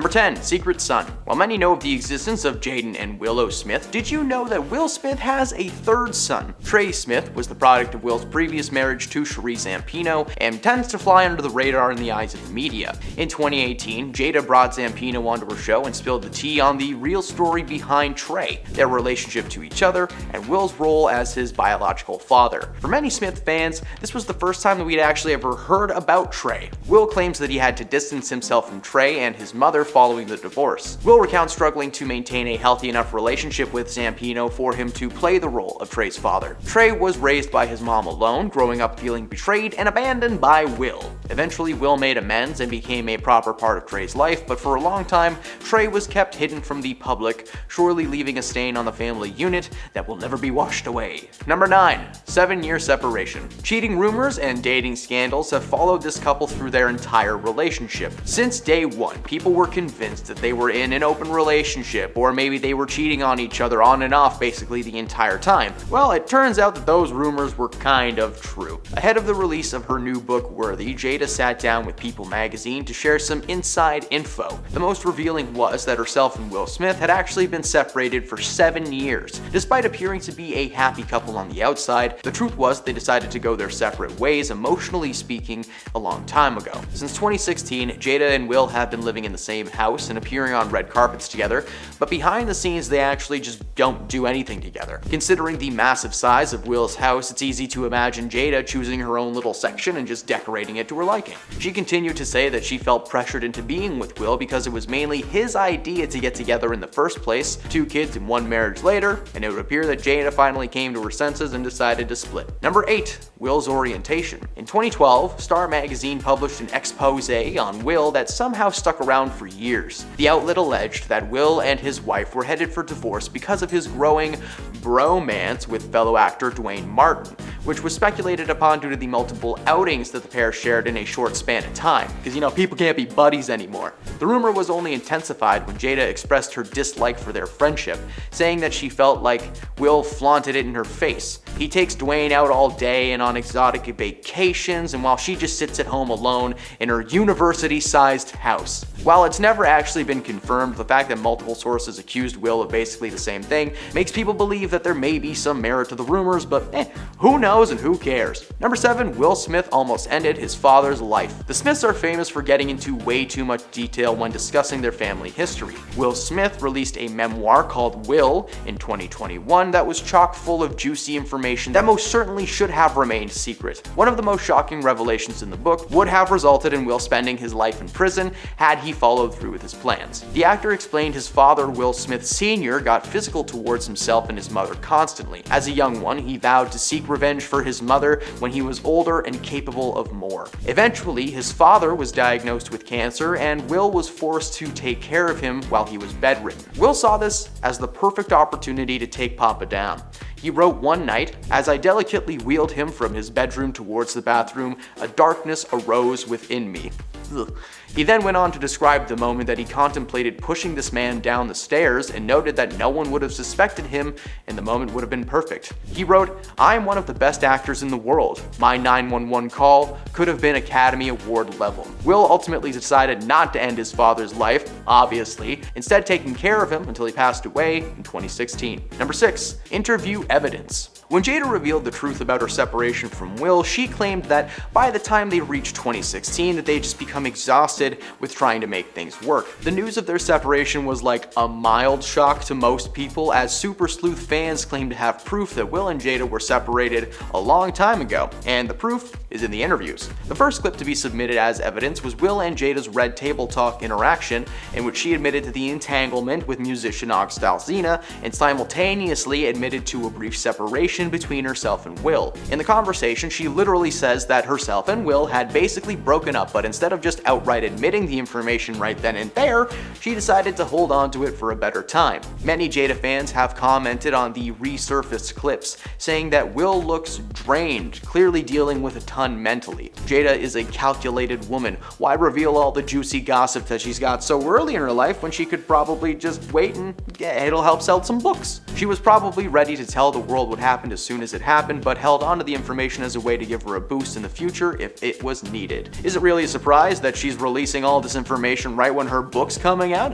Number 10. Secret Son. While many know of the existence of Jaden and Willow Smith, did you know that Will Smith has a third son? Trey Smith was the product of Will's previous marriage to Cherie Zampino and tends to fly under the radar in the eyes of the media. In 2018, Jada brought Zampino onto her show and spilled the tea on the real story behind Trey, their relationship to each other, and Will's role as his biological father. For many Smith fans, this was the first time that we'd actually ever heard about Trey. Will claims that he had to distance himself from Trey and his mother following the divorce. Will recounts struggling to maintain a healthy enough relationship with Zampino for him to play the role of Trey's father. Trey was raised by his mom alone, growing up feeling betrayed and abandoned by Will. Eventually, Will made amends and became a proper part of Trey's life, but for a long time, Trey was kept hidden from the public, surely leaving a stain on the family unit that will never be washed away. Number 9. 7-year separation. Cheating rumors and dating scandals have followed this couple through their entire relationship. Since day one, people were convinced that they were in an open relationship, or maybe they were cheating on each other on and off basically the entire time. Well, it turns out that those rumors were kind of true. Ahead of the release of her new book, Worthy, Jada sat down with People magazine to share some inside info. The most revealing was that herself and Will Smith had actually been separated for 7 years. Despite appearing to be a happy couple on the outside, the truth was they decided to go their separate ways, emotionally speaking, a long time ago. Since 2016, Jada and Will have been living in the same house and appearing on red carpets together, but behind the scenes they actually just don't do anything together. Considering the massive size of Will's house, it's easy to imagine Jada choosing her own little section and just decorating it to her liking. She continued to say that she felt pressured into being with Will because it was mainly his idea to get together in the first place. 2 kids and 1 marriage later, and it would appear that Jada finally came to her senses and decided to split. Number 8. Will's orientation. In 2012, Star Magazine published an expose on Will that somehow stuck around for years. The outlet alleged that Will and his wife were headed for divorce because of his growing bromance with fellow actor Dwayne Martin, which was speculated upon due to the multiple outings that the pair shared in a short span of time. Because, people can't be buddies anymore. The rumor was only intensified when Jada expressed her dislike for their friendship, saying that she felt like Will flaunted it in her face. He takes Dwayne out all day and on exotic vacations, and while she just sits at home alone in her university-sized house. While it's never actually been confirmed, the fact that multiple sources accused Will of basically the same thing makes people believe that there may be some merit to the rumors, but who knows and who cares? Number 7. Will Smith almost ended his father's life. The Smiths are famous for getting into way too much detail when discussing their family history. Will Smith released a memoir called Will in 2021 that was chock full of juicy information that most certainly should have remained secret. One of the most shocking revelations in the book would have resulted in Will spending his life in prison had he followed through with his plans. The actor explained his father, Will Smith Sr., got physical towards himself and his mother constantly. As a young one, he vowed to seek revenge for his mother when he was older and capable of more. Eventually, his father was diagnosed with cancer, and Will was forced to take care of him while he was bedridden. Will saw this as the perfect opportunity to take Papa down. He wrote one night, "As I delicately wheeled him from his bedroom towards the bathroom, a darkness arose within me." Ugh. He then went on to describe the moment that he contemplated pushing this man down the stairs and noted that no one would have suspected him and the moment would have been perfect. He wrote, "I am one of the best actors in the world. My 911 call could have been Academy Award level." Will ultimately decided not to end his father's life, obviously, instead taking care of him until he passed away in 2016. Number 6. Interview evidence. When Jada revealed the truth about her separation from Will, she claimed that by the time they reached 2016 that they'd just become exhausted with trying to make things work. The news of their separation was like a mild shock to most people, as Super Sleuth fans claimed to have proof that Will and Jada were separated a long time ago, and the proof is in the interviews. The first clip to be submitted as evidence was Will and Jada's Red Table Talk interaction, in which she admitted to the entanglement with musician Oxtal Zena and simultaneously admitted to a brief separation between herself and Will. In the conversation, she literally says that herself and Will had basically broken up, but instead of just outright admitting the information right then and there, she decided to hold on to it for a better time. Many Jada fans have commented on the resurfaced clips, saying that Will looks drained, clearly dealing with a ton ton mentally. Jada is a calculated woman. Why reveal all the juicy gossip that she's got so early in her life when she could probably just wait and it'll help sell some books? She was probably ready to tell the world what happened as soon as it happened, but held onto the information as a way to give her a boost in the future if it was needed. Is it really a surprise that she's releasing all this information right when her book's coming out?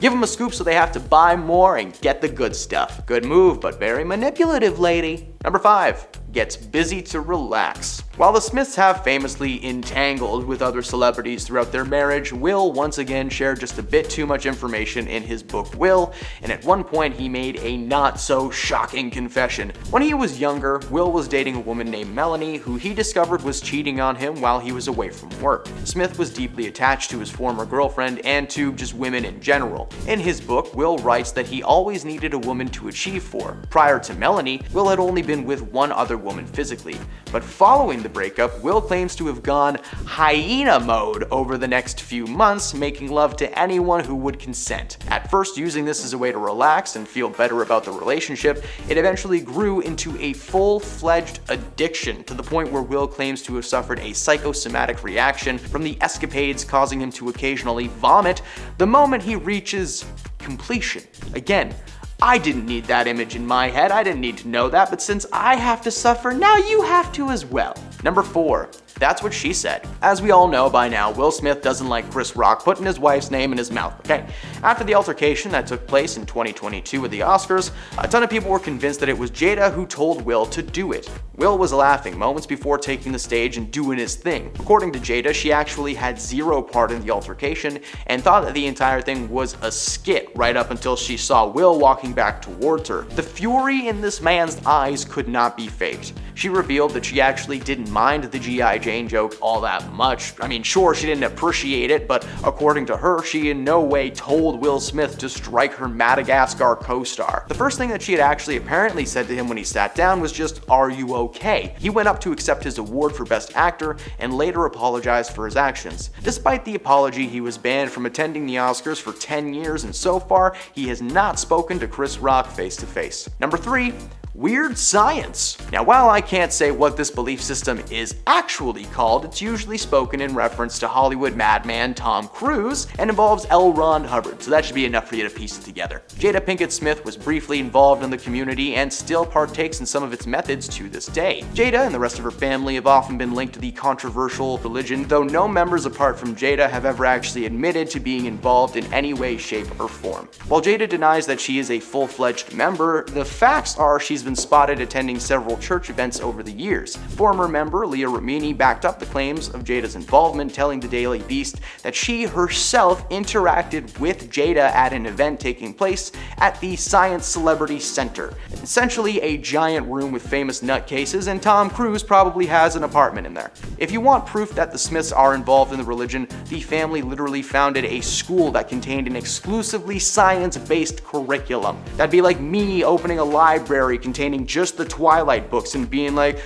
Give them a scoop so they have to buy more and get the good stuff. Good move, but very manipulative, lady. Number 5. Gets busy to relax. While the Smiths have famously entangled with other celebrities throughout their marriage, Will once again shared just a bit too much information in his book Will, and at one point he made a not so shocking confession. When he was younger, Will was dating a woman named Melanie who he discovered was cheating on him while he was away from work. Smith was deeply attached to his former girlfriend and to just women in general. In his book, Will writes that he always needed a woman to achieve for. Prior to Melanie, Will had only been with one other woman physically, but following the breakup, Will claims to have gone hyena mode over the next few months, making love to anyone who would consent. At first using this as a way to relax and feel better about the relationship, it eventually grew into a full-fledged addiction to the point where Will claims to have suffered a psychosomatic reaction from the escapades, causing him to occasionally vomit the moment he reaches completion. Again, I didn't need that image in my head, I didn't need to know that, but since I have to suffer, now you have to as well. Number 4. That's what she said. As we all know by now, Will Smith doesn't like Chris Rock putting his wife's name in his mouth, okay? After the altercation that took place in 2022 at the Oscars, a ton of people were convinced that it was Jada who told Will to do it. Will was laughing moments before taking the stage and doing his thing. According to Jada, she actually had zero part in the altercation and thought that the entire thing was a skit right up until she saw Will walking back towards her. The fury in this man's eyes could not be faked. She revealed that she actually didn't mind the G.I. Jane joke all that much. I mean, sure, she didn't appreciate it, but according to her, she in no way told Will Smith to strike her Madagascar co-star. The first thing that she had actually apparently said to him when he sat down was just, "Are you okay?" He went up to accept his award for Best Actor and later apologized for his actions. Despite the apology, he was banned from attending the Oscars for 10 years, and so far, he has not spoken to Chris Rock face to face. Number 3. Weird science. Now, while I can't say what this belief system is actually called, it's usually spoken in reference to Hollywood madman Tom Cruise and involves L. Ron Hubbard, so that should be enough for you to piece it together. Jada Pinkett Smith was briefly involved in the community and still partakes in some of its methods to this day. Jada and the rest of her family have often been linked to the controversial religion, though no members apart from Jada have ever actually admitted to being involved in any way, shape, or form. While Jada denies that she is a full-fledged member, the facts are she's been spotted attending several church events over the years. Former member Leah Remini backed up the claims of Jada's involvement, telling the Daily Beast that she herself interacted with Jada at an event taking place at the Science Celebrity Center. Essentially a giant room with famous nutcases, and Tom Cruise probably has an apartment in there. If you want proof that the Smiths are involved in the religion, the family literally founded a school that contained an exclusively science-based curriculum. That'd be like me opening a library containing just the Twilight books and being like,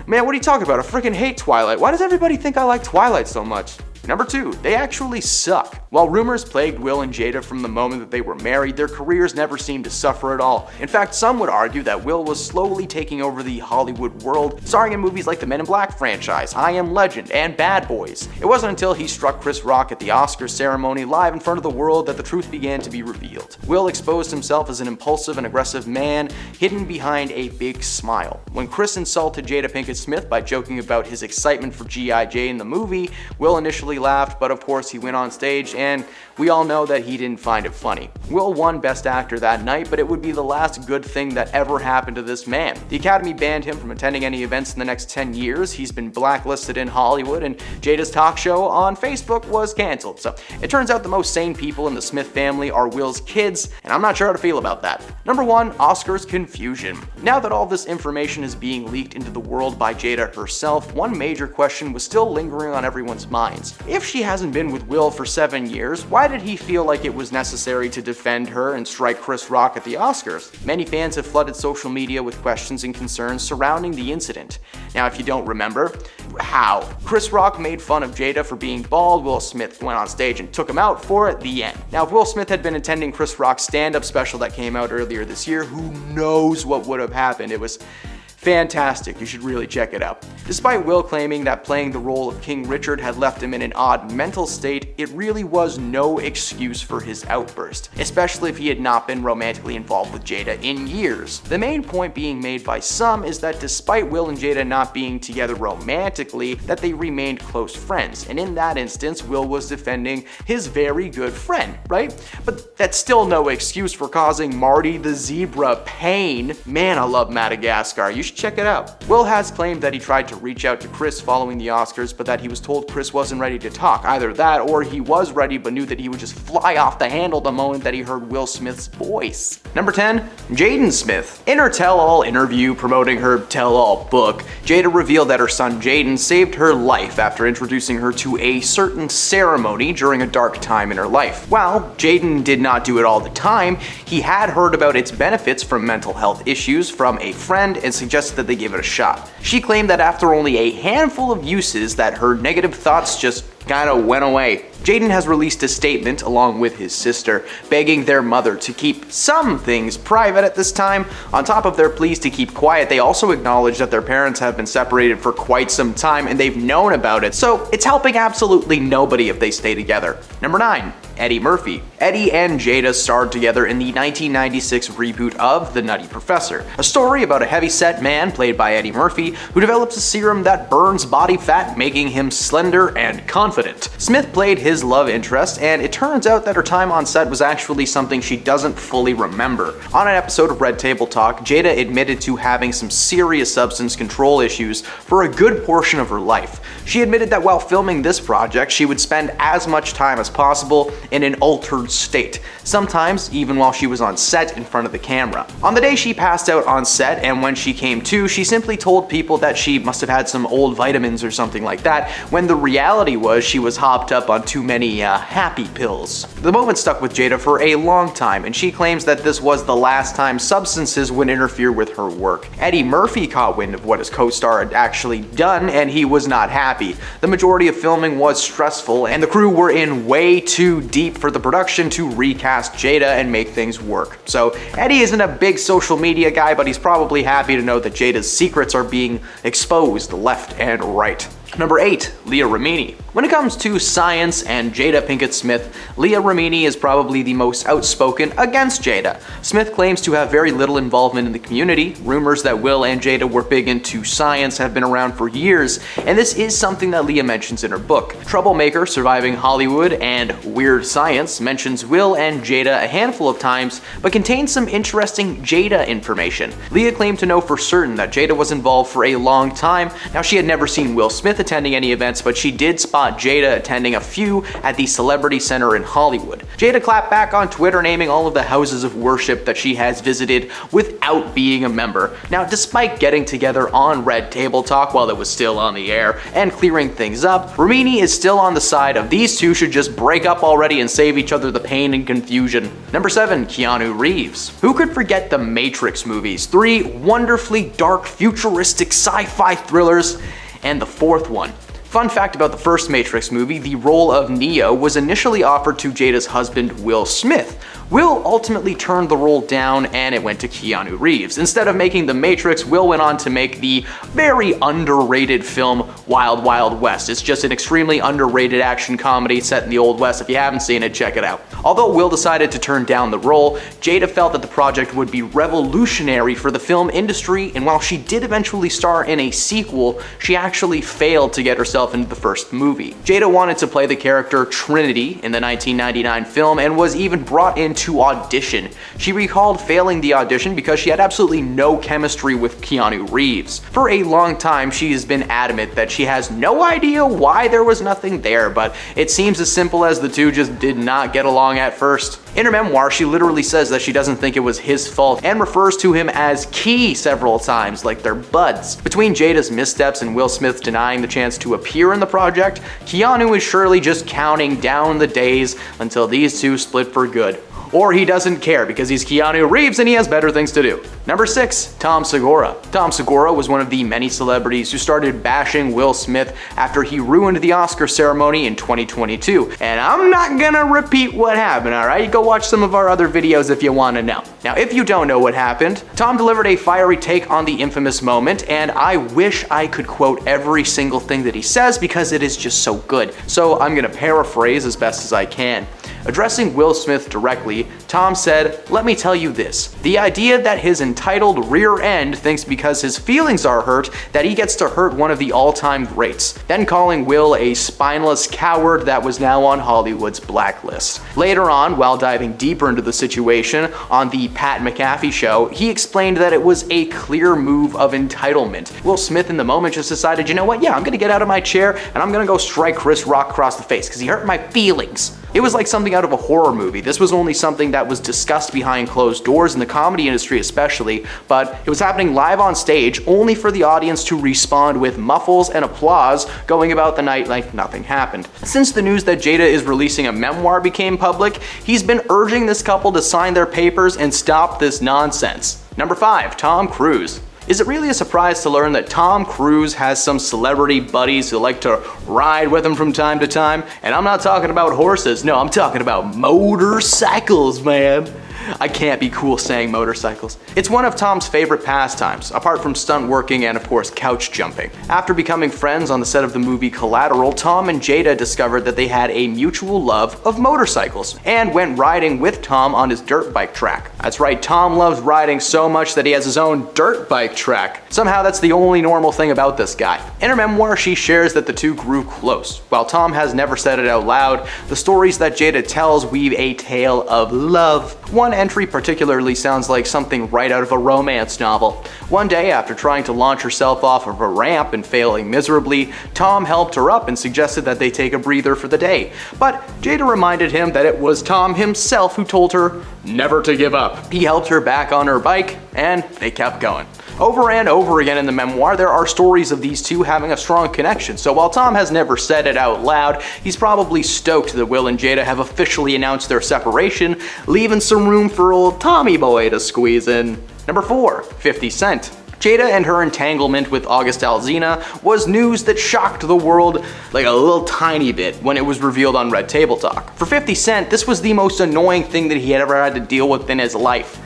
"Man, what are you talking about? I freaking hate Twilight. Why does everybody think I like Twilight so much?" Number 2, they actually suck. While rumors plagued Will and Jada from the moment that they were married, their careers never seemed to suffer at all. In fact, some would argue that Will was slowly taking over the Hollywood world, starring in movies like the Men in Black franchise, I Am Legend, and Bad Boys. It wasn't until he struck Chris Rock at the Oscars ceremony live in front of the world that the truth began to be revealed. Will exposed himself as an impulsive and aggressive man, hidden behind a big smile. When Chris insulted Jada Pinkett Smith by joking about his excitement for G.I. Jane in the movie, Will initially laughed, but of course he went on stage and we all know that he didn't find it funny. Will won Best Actor that night, but it would be the last good thing that ever happened to this man. The Academy banned him from attending any events in the next 10 years, he's been blacklisted in Hollywood, and Jada's talk show on Facebook was cancelled. So it turns out the most sane people in the Smith family are Will's kids, and I'm not sure how to feel about that. Number 1, Oscars confusion. Now that all this information is being leaked into the world by Jada herself, one major question was still lingering on everyone's minds. If she hasn't been with Will for 7 years, why did he feel like it was necessary to defend her and strike Chris Rock at the Oscars? Many fans have flooded social media with questions and concerns surrounding the incident. Now, if you don't remember, how? Chris Rock made fun of Jada for being bald, Will Smith went on stage and took him out for it, the end. Now, if Will Smith had been attending Chris Rock's stand-up special that came out earlier this year, who knows what would have happened? It was Fantastic, you should really check it out. Despite Will claiming that playing the role of King Richard had left him in an odd mental state, it really was no excuse for his outburst, especially if he had not been romantically involved with Jada in years. The main point being made by some is that despite Will and Jada not being together romantically, that they remained close friends, and in that instance, Will was defending his very good friend, right? But that's still no excuse for causing Marty the Zebra pain. Man, I love Madagascar. You should check it out. Will has claimed that he tried to reach out to Chris following the Oscars, but that he was told Chris wasn't ready to talk. Either that, or he was ready but knew that he would just fly off the handle the moment that he heard Will Smith's voice. Number 10, Jaden Smith. In her tell-all interview promoting her tell-all book, Jada revealed that her son Jaden saved her life after introducing her to a certain ceremony during a dark time in her life. While Jaden did not do it all the time, he had heard about its benefits from mental health issues from a friend and suggested that they give it a shot. She claimed that after only a handful of uses that her negative thoughts just kinda went away. Jaden has released a statement along with his sister, begging their mother to keep some things private at this time. On top of their pleas to keep quiet, they also acknowledge that their parents have been separated for quite some time and they've known about it, so it's helping absolutely nobody if they stay together. Number 9, Eddie Murphy. Eddie and Jada starred together in the 1996 reboot of The Nutty Professor, a story about a heavy-set man played by Eddie Murphy who develops a serum that burns body fat, making him slender and confident. Smith played his love interest, and it turns out that her time on set was actually something she doesn't fully remember. On an episode of Red Table Talk, Jada admitted to having some serious substance control issues for a good portion of her life. She admitted that while filming this project, she would spend as much time as possible in an altered state, sometimes even while she was on set in front of the camera. On the day she passed out on set and when she came to, she simply told people that she must have had some old vitamins or something like that, when the reality was she was hopped up on too many happy pills. The moment stuck with Jada for a long time, and she claims that this was the last time substances would interfere with her work. Eddie Murphy caught wind of what his co-star had actually done, and he was not happy. The majority of filming was stressful, and the crew were in way too deep for the production to recast Jada and make things work. So Eddie isn't a big social media guy, but he's probably happy to know that Jada's secrets are being exposed left and right. Number 8, Leah Remini. When it comes to science and Jada Pinkett Smith, Leah Remini is probably the most outspoken against Jada. Smith claims to have very little involvement in the community. Rumors that Will and Jada were big into science have been around for years, and this is something that Leah mentions in her book. Troublemaker, Surviving Hollywood, and Weird Science mentions Will and Jada a handful of times, but contains some interesting Jada information. Leah claimed to know for certain that Jada was involved for a long time. Now, she had never seen Will Smith attending any events, but she did spot Jada attending a few at the Celebrity Center in Hollywood. Jada clapped back on Twitter, naming all of the houses of worship that she has visited without being a member. Now, despite getting together on Red Table Talk while it was still on the air and clearing things up, Remini is still on the side of these two should just break up already and save each other the pain and confusion. Number 7, Keanu Reeves. Who could forget the Matrix movies? 3 wonderfully dark, futuristic sci-fi thrillers, and the 4th one. Fun fact about the first Matrix movie, the role of Neo was initially offered to Jada's husband, Will Smith. Will ultimately turned the role down and it went to Keanu Reeves. Instead of making The Matrix, Will went on to make the very underrated film Wild Wild West. It's just an extremely underrated action comedy set in the Old West. If you haven't seen it, check it out. Although Will decided to turn down the role, Jada felt that the project would be revolutionary for the film industry, and while she did eventually star in a sequel, she actually failed to get herself into the first movie. Jada wanted to play the character Trinity in the 1999 film and was even brought in to audition. She recalled failing the audition because she had absolutely no chemistry with Keanu Reeves. For a long time, she has been adamant that she has no idea why there was nothing there, but it seems as simple as the two just did not get along at first. In her memoir, she literally says that she doesn't think it was his fault and refers to him as Key several times, like they're buds. Between Jada's missteps and Will Smith denying the chance to appear in the project, Keanu is surely just counting down the days until these two split for good. or he doesn't care because he's Keanu Reeves and he has better things to do. Number 6, Tom Segura. Tom Segura was one of the many celebrities who started bashing Will Smith after he ruined the Oscar ceremony in 2022. And I'm not gonna repeat what happened, alright? Go watch some of our other videos if you wanna know. Now, if you don't know what happened, Tom delivered a fiery take on the infamous moment, and I wish I could quote every single thing that he says because it is just so good. So I'm gonna paraphrase as best as I can. Addressing Will Smith directly, Tom said, "Let me tell you this. The idea that his entitled rear end thinks because his feelings are hurt that he gets to hurt one of the all-time greats," then calling Will a spineless coward that was now on Hollywood's blacklist. Later on, while diving deeper into the situation on the Pat McAfee show, he explained that it was a clear move of entitlement. Will Smith in the moment just decided, you know what, yeah, I'm gonna get out of my chair and I'm gonna go strike Chris Rock across the face because he hurt my feelings. It was like something out of a horror movie. This was only something that was discussed behind closed doors in the comedy industry especially, but it was happening live on stage only for the audience to respond with muffles and applause, going about the night like nothing happened. Since the news that Jada is releasing a memoir became public, he's been urging this couple to sign their papers and stop this nonsense. Number 5, Tom Cruise. Is it really a surprise to learn that Tom Cruise has some celebrity buddies who like to ride with him from time to time? And I'm not talking about horses, no, I'm talking about motorcycles, man. I can't be cool saying motorcycles. It's one of Tom's favorite pastimes, apart from stunt working and of course couch jumping. After becoming friends on the set of the movie Collateral, Tom and Jada discovered that they had a mutual love of motorcycles and went riding with Tom on his dirt bike track. That's right, Tom loves riding so much that he has his own dirt bike track. Somehow that's the only normal thing about this guy. In her memoir, she shares that the two grew close. While Tom has never said it out loud, the stories that Jada tells weave a tale of love. One entry particularly sounds like something right out of a romance novel. One day, after trying to launch herself off of a ramp and failing miserably, Tom helped her up and suggested that they take a breather for the day. But Jada reminded him that it was Tom himself who told her never to give up. He helped her back on her bike, and they kept going. Over and over again in the memoir, there are stories of these two having a strong connection, so while Tom has never said it out loud, he's probably stoked that Will and Jada have officially announced their separation, leaving some room for old Tommy boy to squeeze in. Number 4, 50 Cent. Jada and her entanglement with August Alsina was news that shocked the world like a little tiny bit when it was revealed on Red Table Talk. For 50 Cent, this was the most annoying thing that he had ever had to deal with in his life,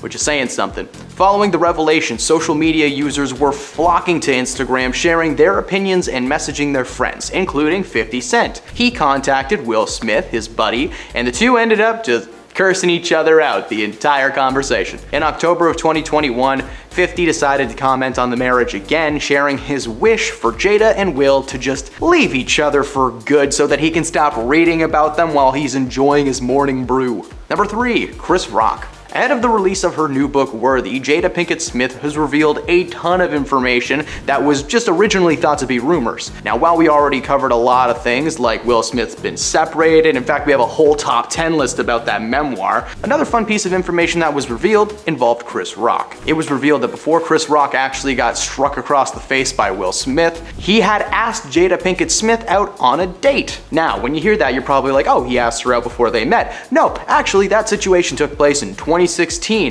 which is saying something. Following the revelation, social media users were flocking to Instagram, sharing their opinions and messaging their friends, including 50 Cent. He contacted Will Smith, his buddy, and the two ended up just cursing each other out the entire conversation. In October of 2021, 50 decided to comment on the marriage again, sharing his wish for Jada and Will to just leave each other for good so that he can stop reading about them while he's enjoying his morning brew. Number 3, Chris Rock. Ahead of the release of her new book, Worthy, Jada Pinkett Smith has revealed a ton of information that was just originally thought to be rumors. Now, while we already covered a lot of things, like Will Smith's been separated, in fact, we have a whole top 10 list about that memoir, another fun piece of information that was revealed involved Chris Rock. It was revealed that before Chris Rock actually got struck across the face by Will Smith, he had asked Jada Pinkett Smith out on a date. Now, when you hear that, you're probably like, oh, he asked her out before they met. No, actually, that situation took place in 2016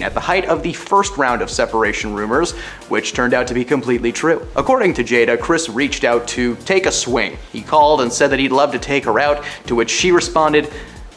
at the height of the first round of separation rumors, which turned out to be completely true. According to Jada, Chris reached out to take a swing. He called and said that he'd love to take her out, to which she responded,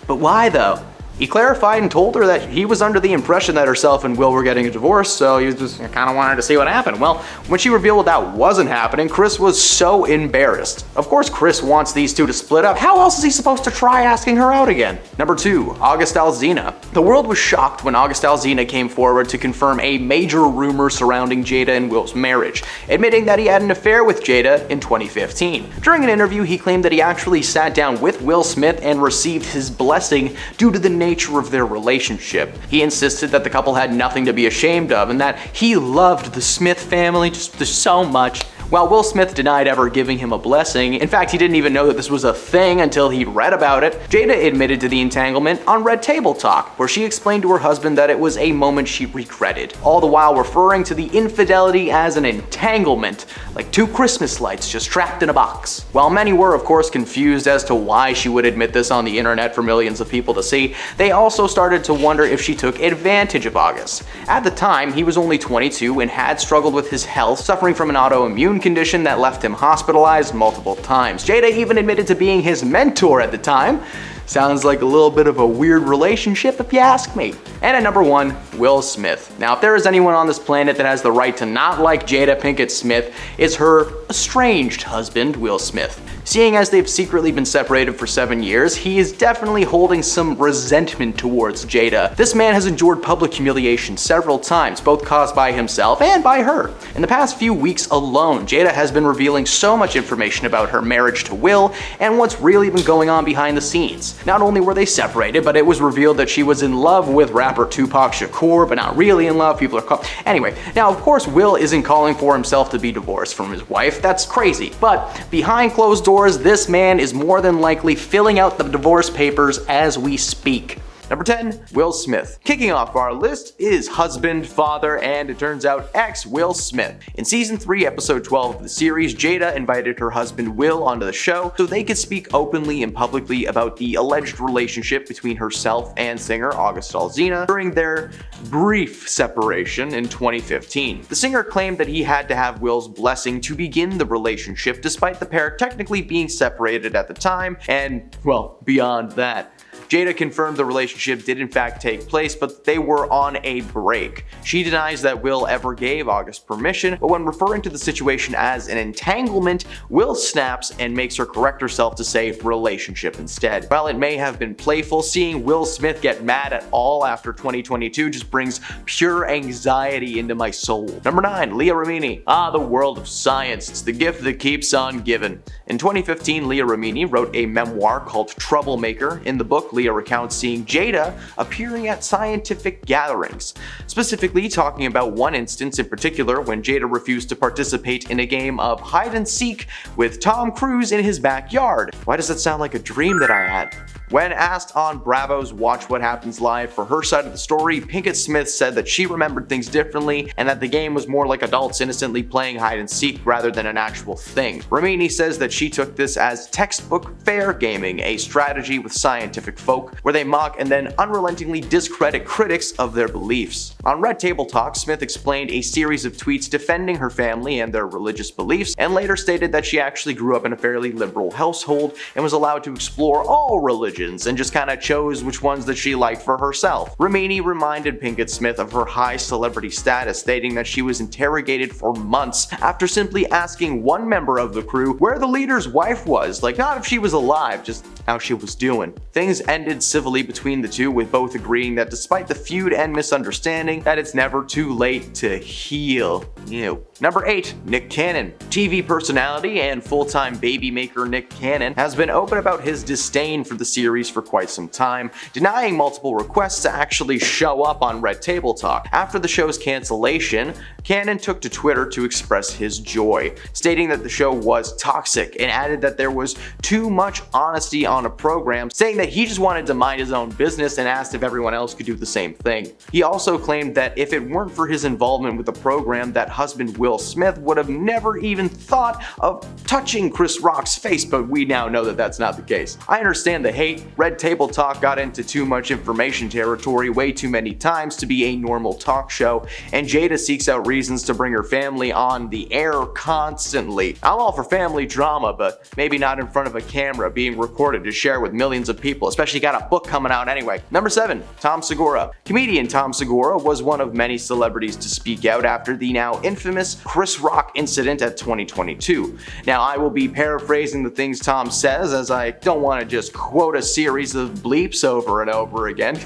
"But why though?" He clarified and told her that he was under the impression that herself and Will were getting a divorce, so he was just kind of wanted to see what happened. Well, when she revealed that wasn't happening, Chris was so embarrassed. Of course Chris wants these two to split up. How else is he supposed to try asking her out again? Number 2, August Alsina. The world was shocked when August Alsina came forward to confirm a major rumor surrounding Jada and Will's marriage, admitting that he had an affair with Jada in 2015. During an interview, he claimed that he actually sat down with Will Smith and received his blessing due to the nature of their relationship. He insisted that the couple had nothing to be ashamed of and that he loved the Smith family just so much. While Will Smith denied ever giving him a blessing, in fact he didn't even know that this was a thing until he read about it, Jada admitted to the entanglement on Red Table Talk, where she explained to her husband that it was a moment she regretted, all the while referring to the infidelity as an entanglement, like two Christmas lights just trapped in a box. While many were of course confused as to why she would admit this on the internet for millions of people to see, they also started to wonder if she took advantage of August. At the time, he was only 22 and had struggled with his health, suffering from an autoimmune condition that left him hospitalized multiple times. Jada even admitted to being his mentor at the time. Sounds like a little bit of a weird relationship if you ask me. And at number 1, Will Smith. Now if there is anyone on this planet that has the right to not like Jada Pinkett Smith, it's her estranged husband, Will Smith. Seeing as they've secretly been separated for 7 years, he is definitely holding some resentment towards Jada. This man has endured public humiliation several times, both caused by himself and by her. In the past few weeks alone, Jada has been revealing so much information about her marriage to Will and what's really been going on behind the scenes. Not only were they separated, but it was revealed that she was in love with rapper Tupac Shakur, but not really in love. People are Anyway, now of course Will isn't calling for himself to be divorced from his wife. That's crazy. But behind closed doors, this man is more than likely filling out the divorce papers as we speak. Number 10, Will Smith. Kicking off our list is husband, father, and it turns out ex-Will Smith. In season 3, episode 12 of the series, Jada invited her husband Will onto the show so they could speak openly and publicly about the alleged relationship between herself and singer August Alsina during their brief separation in 2015. The singer claimed that he had to have Will's blessing to begin the relationship despite the pair technically being separated at the time and, well, beyond that. Jada confirmed the relationship did in fact take place, but they were on a break. She denies that Will ever gave August permission, but when referring to the situation as an entanglement, Will snaps and makes her correct herself to say relationship instead. While it may have been playful, seeing Will Smith get mad at all after 2022 just brings pure anxiety into my soul. Number 9, Leah Remini. The world of science. It's the gift that keeps on giving. In 2015, Leah Remini wrote a memoir called Troublemaker. In the book, Leah recounts seeing Jada appearing at scientific gatherings, specifically talking about one instance in particular when Jada refused to participate in a game of hide and seek with Tom Cruise in his backyard. Why does that sound like a dream that I had? When asked on Bravo's Watch What Happens Live for her side of the story, Pinkett Smith said that she remembered things differently and that the game was more like adults innocently playing hide and seek rather than an actual thing. Remini says that she took this as textbook fair gaming, a strategy with scientific folk where they mock and then unrelentingly discredit critics of their beliefs. On Red Table Talk, Smith explained a series of tweets defending her family and their religious beliefs, and later stated that she actually grew up in a fairly liberal household and was allowed to explore all religions and just kind of chose which ones that she liked for herself. Remini reminded Pinkett Smith of her high celebrity status, stating that she was interrogated for months after simply asking one member of the crew where the leader's wife was, like not if she was alive, just how she was doing. Things ended civilly between the two, with both agreeing that despite the feud and misunderstanding, that it's never too late to heal. Ew. Number 8, Nick Cannon. TV personality and full-time baby maker Nick Cannon has been open about his disdain for the series for quite some time, denying multiple requests to actually show up on Red Table Talk. After the show's cancellation, Cannon took to Twitter to express his joy, stating that the show was toxic and added that there was too much honesty on a program, saying that he just wanted to mind his own business and asked if everyone else could do the same thing. He also claimed that if it weren't for his involvement with the program, that husband Will Smith would have never even thought of touching Chris Rock's face, but we now know that that's not the case. I understand the hate. Red Table Talk got into too much information territory way too many times to be a normal talk show, and Jada seeks out reasons to bring her family on the air constantly. I'm all for family drama, but maybe not in front of a camera being recorded to share with millions of people, especially got a book coming out anyway. Number 7, Tom Segura. Comedian Tom Segura was one of many celebrities to speak out after the now infamous Chris Rock incident at 2022. Now, I will be paraphrasing the things Tom says, as I don't want to just quote a series of bleeps over and over again.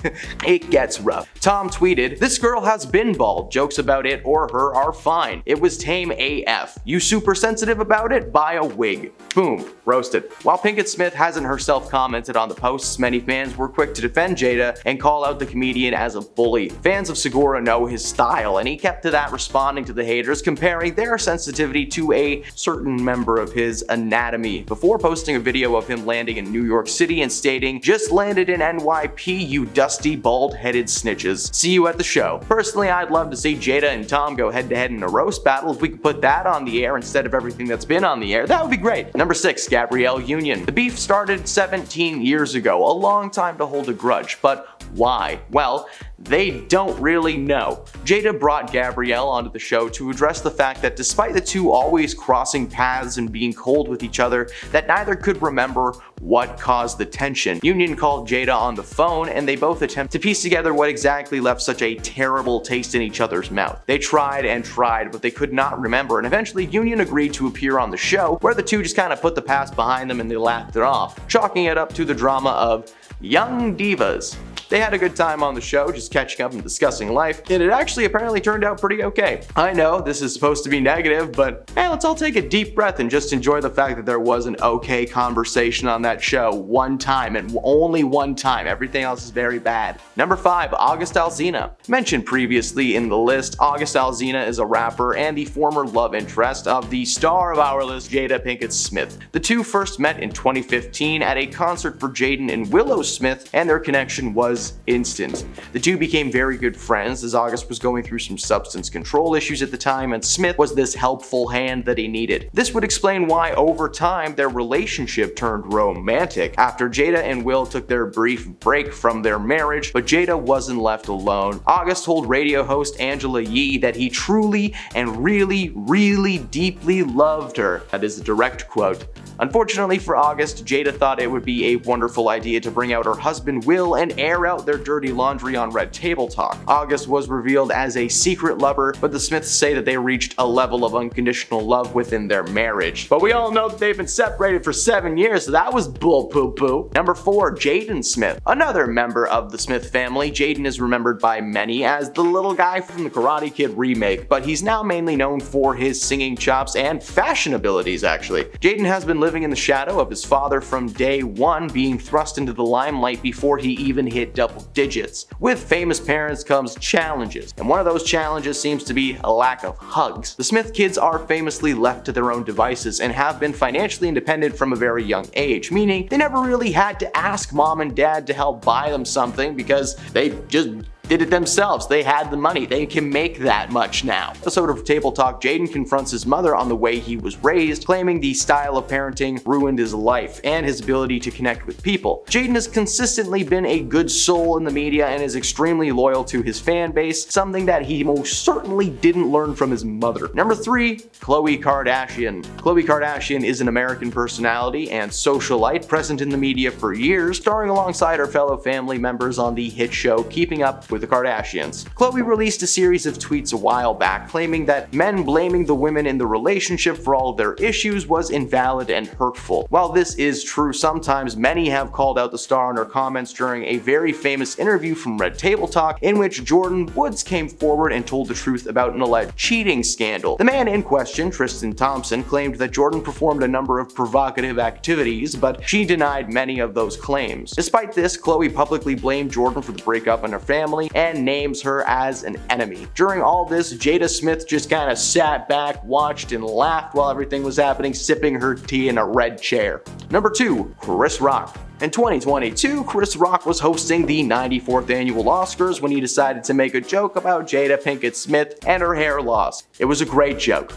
It gets rough. Tom tweeted, "This girl has been bald. Jokes about it or her are fine. It was tame AF. You super sensitive about it? Buy a wig." Boom. Roasted. While Pinkett Smith hasn't herself commented on the posts, many many fans were quick to defend Jada and call out the comedian as a bully. Fans of Segura know his style, and he kept to that, responding to the haters, comparing their sensitivity to a certain member of his anatomy, before posting a video of him landing in New York City and stating, "Just landed in NYP, you dusty, bald-headed snitches. See you at the show." Personally, I'd love to see Jada and Tom go head-to-head in a roast battle. If we could put that on the air instead of everything that's been on the air, that would be great. Number 6, Gabrielle Union. The beef started 17 years ago, a long time to hold a grudge, but why? Well, they don't really know. Jada brought Gabrielle onto the show to address the fact that despite the two always crossing paths and being cold with each other, that neither could remember what caused the tension. Union called Jada on the phone, and they both attempt to piece together what exactly left such a terrible taste in each other's mouth. They tried and tried, but they could not remember, and eventually Union agreed to appear on the show, where the two just kind of put the past behind them and they laughed it off, chalking it up to the drama of young divas. They had a good time on the show, just catching up and discussing life, and it actually apparently turned out pretty okay. I know this is supposed to be negative, but hey, let's all take a deep breath and just enjoy the fact that there was an okay conversation on that show one time, and only one time. Everything else is very bad. Number 5, August Alsina. Mentioned previously in the list, August Alsina is a rapper and the former love interest of the star of our list, Jada Pinkett Smith. The two first met in 2015 at a concert for Jaden and Willow Smith, and their connection was instant. The two became very good friends as August was going through some substance control issues at the time, and Smith was this helpful hand that he needed. This would explain why over time their relationship turned romantic after Jada and Will took their brief break from their marriage, but Jada wasn't left alone. August told radio host Angela Yee that he truly and really deeply loved her. That is a direct quote. Unfortunately for August, Jada thought it would be a wonderful idea to bring out her husband Will and air out their dirty laundry on Red Table Talk. August was revealed as a secret lover, but the Smiths say that they reached a level of unconditional love within their marriage. But we all know that they've been separated for 7 years, so that was bull poo poo. Number 4, Jaden Smith. Another member of the Smith family, Jaden is remembered by many as the little guy from the Karate Kid remake, but he's now mainly known for his singing chops and fashion abilities, actually. Jaden has been living in the shadow of his father from day one, being thrust into the limelight before he even hit double digits. With famous parents comes challenges, and one of those challenges seems to be a lack of hugs. The Smith kids are famously left to their own devices and have been financially independent from a very young age, meaning they never really had to ask mom and dad to help buy them something because they just did it themselves. They had the money. They can make that much now. Episode of Table Talk, Jaden confronts his mother on the way he was raised, claiming the style of parenting ruined his life and his ability to connect with people. Jaden has consistently been a good soul in the media and is extremely loyal to his fan base, something that he most certainly didn't learn from his mother. Number 3, Khloe Kardashian. Khloe Kardashian is an American personality and socialite present in the media for years, starring alongside her fellow family members on the hit show Keeping Up with the Kardashians. Khloe released a series of tweets a while back claiming that men blaming the women in the relationship for all of their issues was invalid and hurtful. While this is true sometimes, many have called out the star in her comments during a very famous interview from Red Table Talk in which Jordan Woods came forward and told the truth about an alleged cheating scandal. The man in question, Tristan Thompson, claimed that Jordan performed a number of provocative activities, but she denied many of those claims. Despite this, Khloe publicly blamed Jordan for the breakup in her family and names her as an enemy. During all this, Jada Smith just kind of sat back, watched, and laughed while everything was happening, sipping her tea in a red chair. Number 2, Chris Rock. In 2022, Chris Rock was hosting the 94th annual Oscars when he decided to make a joke about Jada Pinkett Smith and her hair loss. It was a great joke.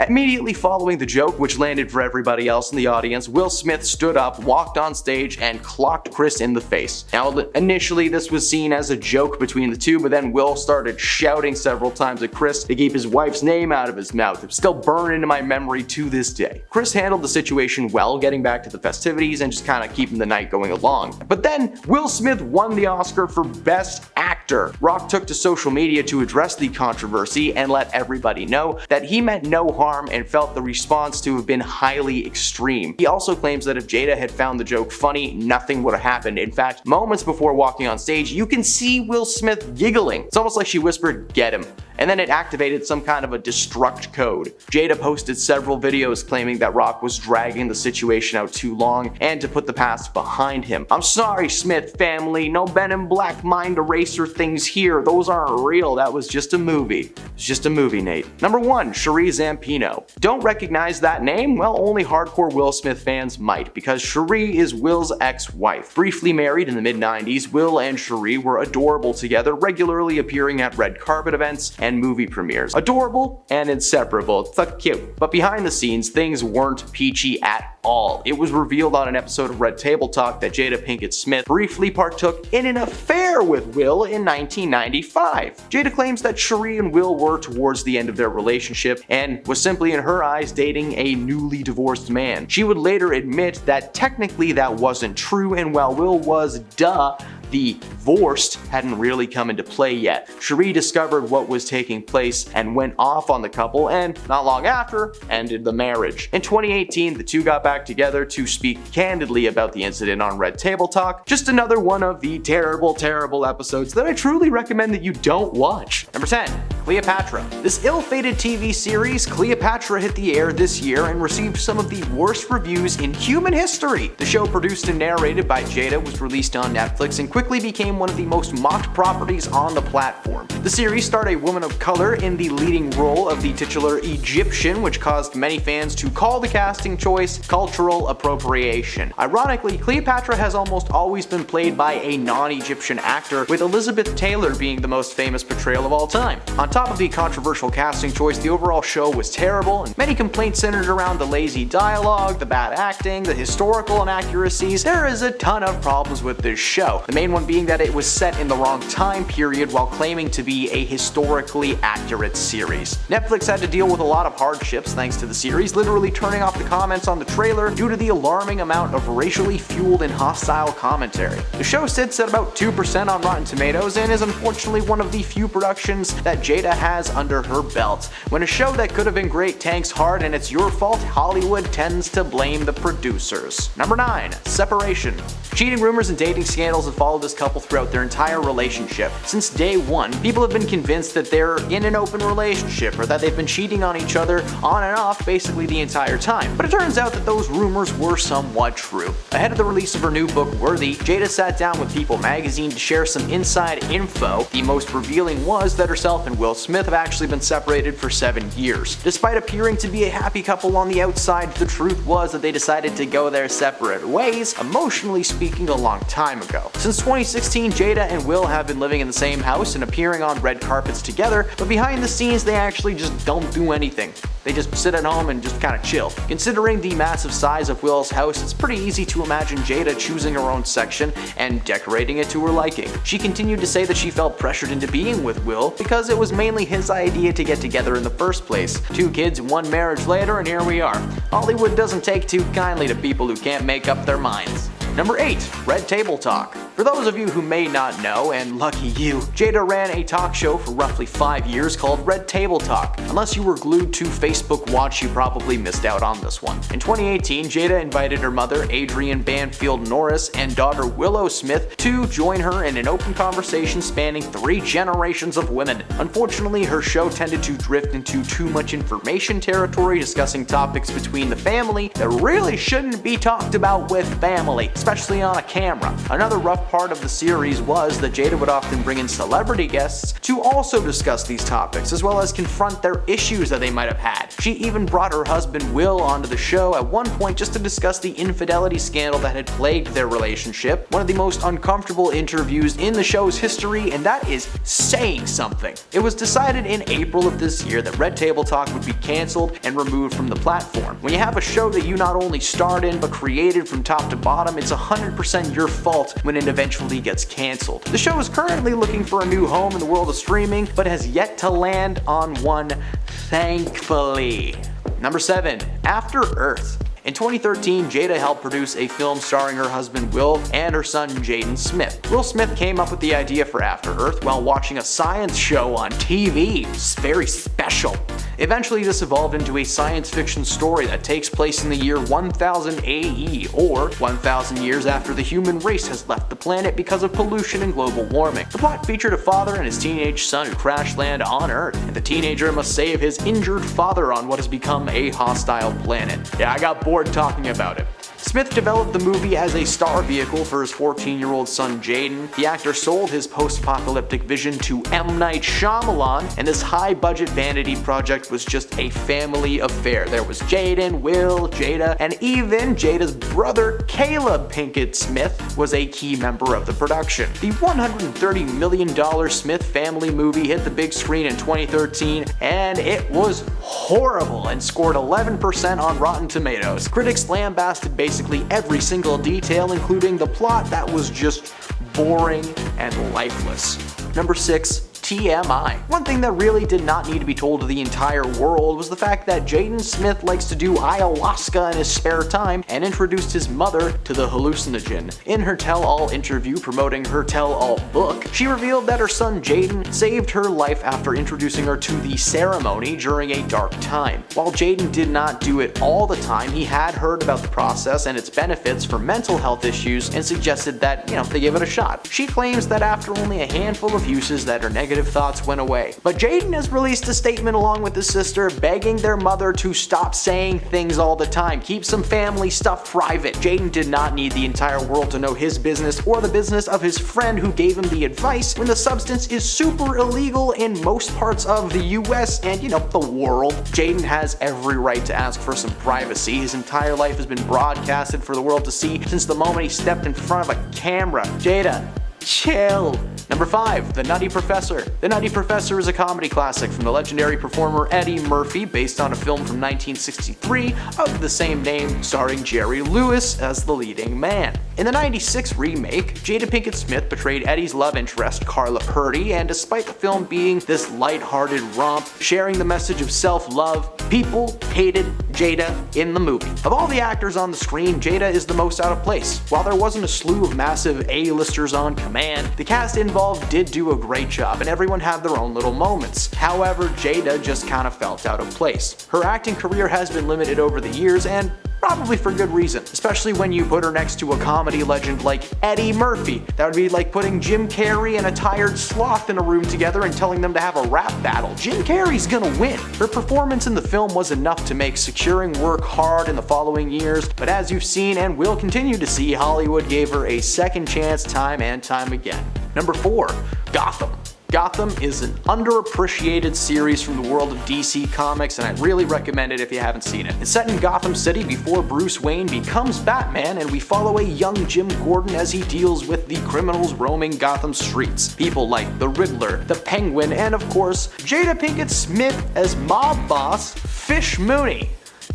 Immediately following the joke, which landed for everybody else in the audience, Will Smith stood up, walked on stage, and clocked Chris in the face. Now, initially this was seen as a joke between the two, but then Will started shouting several times at Chris to keep his wife's name out of his mouth. It's still burned into my memory to this day. Chris handled the situation well, getting back to the festivities and just kind of keeping the night going along. But then, Will Smith won the Oscar for Best Actor. Rock took to social media to address the controversy and let everybody know that he meant no harm and felt the response to have been highly extreme. He also claims that if Jada had found the joke funny, nothing would have happened. In fact, moments before walking on stage, you can see Will Smith giggling. It's almost like she whispered, "Get him." and then it activated some kind of a destruct code. Jada posted several videos claiming that Rock was dragging the situation out too long and to put the past behind him. I'm sorry, Smith family, no Ben and Black mind eraser things here. Those aren't real. That was just a movie. It's just a movie, Nate. Number 1, Cherie Zampino. Don't recognize that name? Well, only hardcore Will Smith fans might, because Cherie is Will's ex-wife. Briefly married in the mid-90s, Will and Cherie were adorable together, regularly appearing at red carpet events and movie premieres. Adorable and inseparable. It's so cute. But behind the scenes, things weren't peachy at all. It was revealed on an episode of Red Table Talk that Jada Pinkett Smith briefly partook in an affair with Will in 1995. Jada claims that Cherie and Will were towards the end of their relationship and was simply in her eyes dating a newly divorced man. She would later admit that technically that wasn't true, and while Will was divorced hadn't really come into play yet. Cherie discovered what was taking place and went off on the couple, and not long after, ended the marriage. In 2018, the two got back together to speak candidly about the incident on Red Table Talk. Just another one of the terrible episodes that I truly recommend that you don't watch. Number 10. Cleopatra. This ill-fated TV series, Cleopatra, hit the air this year and received some of the worst reviews in human history. The show, produced and narrated by Jada, was released on Netflix and quickly became one of the most mocked properties on the platform. The series starred a woman of color in the leading role of the titular Egyptian, which caused many fans to call the casting choice cultural appropriation. Ironically, Cleopatra has almost always been played by a non-Egyptian actor, with Elizabeth Taylor being the most famous portrayal of all time. On top of the controversial casting choice, the overall show was terrible, and many complaints centered around the lazy dialogue, the bad acting, the historical inaccuracies. There is a ton of problems with this show, the main one being that it was set in the wrong time period while claiming to be a historically accurate series. Netflix had to deal with a lot of hardships thanks to the series, literally turning off the comments on the trailer due to the alarming amount of racially fueled and hostile commentary. The show sits at about 2% on Rotten Tomatoes and is unfortunately one of the few productions that Jada has under her belt. When a show that could have been great tanks hard and it's your fault, Hollywood tends to blame the producers. Number 9. Separation. Cheating rumors and dating scandals have followed this couple throughout their entire relationship. Since day one, people have been convinced that they're in an open relationship or that they've been cheating on each other on and off basically the entire time. But it turns out that those rumors were somewhat true. Ahead of the release of her new book, Worthy, Jada sat down with People magazine to share some inside info. The most revealing was that herself and Will Smith have actually been separated for 7 years. Despite appearing to be a happy couple on the outside, the truth was that they decided to go their separate ways, emotionally speaking, a long time ago. Since 2016, Jada and Will have been living in the same house and appearing on red carpets together, but behind the scenes they actually just don't do anything. They just sit at home and just kind of chill. Considering the massive size of Will's house, it's pretty easy to imagine Jada choosing her own section and decorating it to her liking. She continued to say that she felt pressured into being with Will because it was mainly his idea to get together in the first place. 2 kids and 1 marriage later, and here we are. Hollywood doesn't take too kindly to people who can't make up their minds. Number 8. Red Table Talk. For those of you who may not know, and lucky you, Jada ran a talk show for roughly 5 years called Red Table Talk. Unless you were glued to Facebook Watch, you probably missed out on this one. In 2018, Jada invited her mother, Adrienne Banfield Norris, and daughter Willow Smith to join her in an open conversation spanning 3 generations of women. Unfortunately, her show tended to drift into too much information territory, discussing topics between the family that really shouldn't be talked about with family, especially on a camera. Another rough part of the series was that Jada would often bring in celebrity guests to also discuss these topics, as well as confront their issues that they might have had. She even brought her husband Will onto the show at one point just to discuss the infidelity scandal that had plagued their relationship, one of the most uncomfortable interviews in the show's history, and that is saying something. It was decided in April of this year that Red Table Talk would be cancelled and removed from the platform. When you have a show that you not only starred in but created from top to bottom, it's 100% your fault when it eventually gets cancelled. The show is currently looking for a new home in the world of streaming, but has yet to land on one, thankfully. Number 7. After Earth. In 2013, Jada helped produce a film starring her husband Will and her son Jaden Smith. Will Smith came up with the idea for After Earth while watching a science show on TV. It's very special. Eventually this evolved into a science fiction story that takes place in the year 1000 AE, or 1000 years after the human race has left the planet because of pollution and global warming. The plot featured a father and his teenage son who crash land on Earth, and the teenager must save his injured father on what has become a hostile planet. Yeah, I got bored talking about it. Smith developed the movie as a star vehicle for his 14-year-old son Jaden. The actor sold his post-apocalyptic vision to M. Night Shyamalan, and this high-budget vanity project was just a family affair. There was Jaden, Will, Jada, and even Jada's brother Caleb Pinkett Smith was a key member of the production. The $130 million Smith family movie hit the big screen in 2013, and it was horrible and scored 11% on Rotten Tomatoes. Critics lambasted basically every single detail, including the plot that was just boring and lifeless. Number 6. TMI. One thing that really did not need to be told to the entire world was the fact that Jaden Smith likes to do ayahuasca in his spare time and introduced his mother to the hallucinogen. In her tell-all interview promoting her tell-all book, she revealed that her son Jaden saved her life after introducing her to the ceremony during a dark time. While Jaden did not do it all the time, he had heard about the process and its benefits for mental health issues and suggested that, they give it a shot. She claims that after only a handful of uses that her negative thoughts went away. But Jaden has released a statement along with his sister begging their mother to stop saying things all the time, keep some family stuff private. Jaden did not need the entire world to know his business or the business of his friend who gave him the advice when the substance is super illegal in most parts of the US and, the world. Jaden has every right to ask for some privacy. His entire life has been broadcasted for the world to see since the moment he stepped in front of a camera. Jada, chill. Number 5. The Nutty Professor. The Nutty Professor is a comedy classic from the legendary performer Eddie Murphy based on a film from 1963 of the same name starring Jerry Lewis as the leading man. In the 96 remake, Jada Pinkett Smith portrayed Eddie's love interest, Carla Purdy, and despite the film being this light-hearted romp sharing the message of self-love, people hated Jada in the movie. Of all the actors on the screen, Jada is the most out of place. While there wasn't a slew of massive A-listers on command, the cast involved did do a great job and everyone had their own little moments. However, Jada just kind of felt out of place. Her acting career has been limited over the years and probably for good reason, especially when you put her next to a comedy legend like Eddie Murphy. That would be like putting Jim Carrey and a tired sloth in a room together and telling them to have a rap battle. Jim Carrey's gonna win. Her performance in the film was enough to make securing work hard in the following years, but as you've seen and will continue to see, Hollywood gave her a second chance time and time again. Number 4. Gotham. Gotham is an underappreciated series from the world of DC Comics, and I really recommend it if you haven't seen it. It's set in Gotham City before Bruce Wayne becomes Batman, and we follow a young Jim Gordon as he deals with the criminals roaming Gotham streets. People like the Riddler, the Penguin, and of course, Jada Pinkett Smith as mob boss Fish Mooney.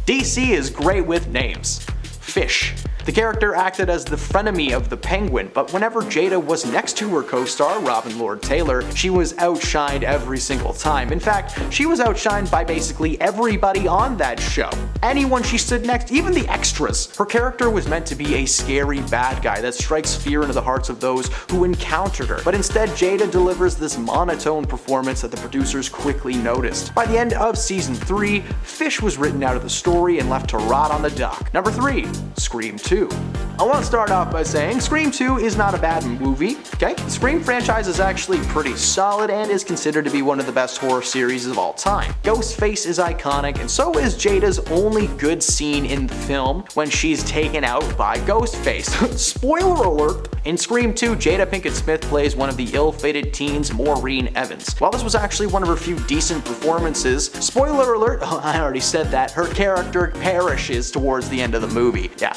DC is great with names. Fish. The character acted as the frenemy of the Penguin, but whenever Jada was next to her co-star, Robin Lord Taylor, she was outshined every single time. In fact, she was outshined by basically everybody on that show. Anyone she stood next, even the extras. Her character was meant to be a scary bad guy that strikes fear into the hearts of those who encountered her, but instead Jada delivers this monotone performance that the producers quickly noticed. By the end of season 3, Fish was written out of the story and left to rot on the dock. Number 3. Scream 2. I want to start off by saying Scream 2 is not a bad movie, okay? The Scream franchise is actually pretty solid and is considered to be one of the best horror series of all time. Ghostface is iconic, and so is Jada's only good scene in the film when she's taken out by Ghostface. Spoiler alert! In Scream 2, Jada Pinkett Smith plays one of the ill-fated teens, Maureen Evans. While this was actually one of her few decent performances, spoiler alert, I already said that, her character perishes towards the end of the movie. Yeah.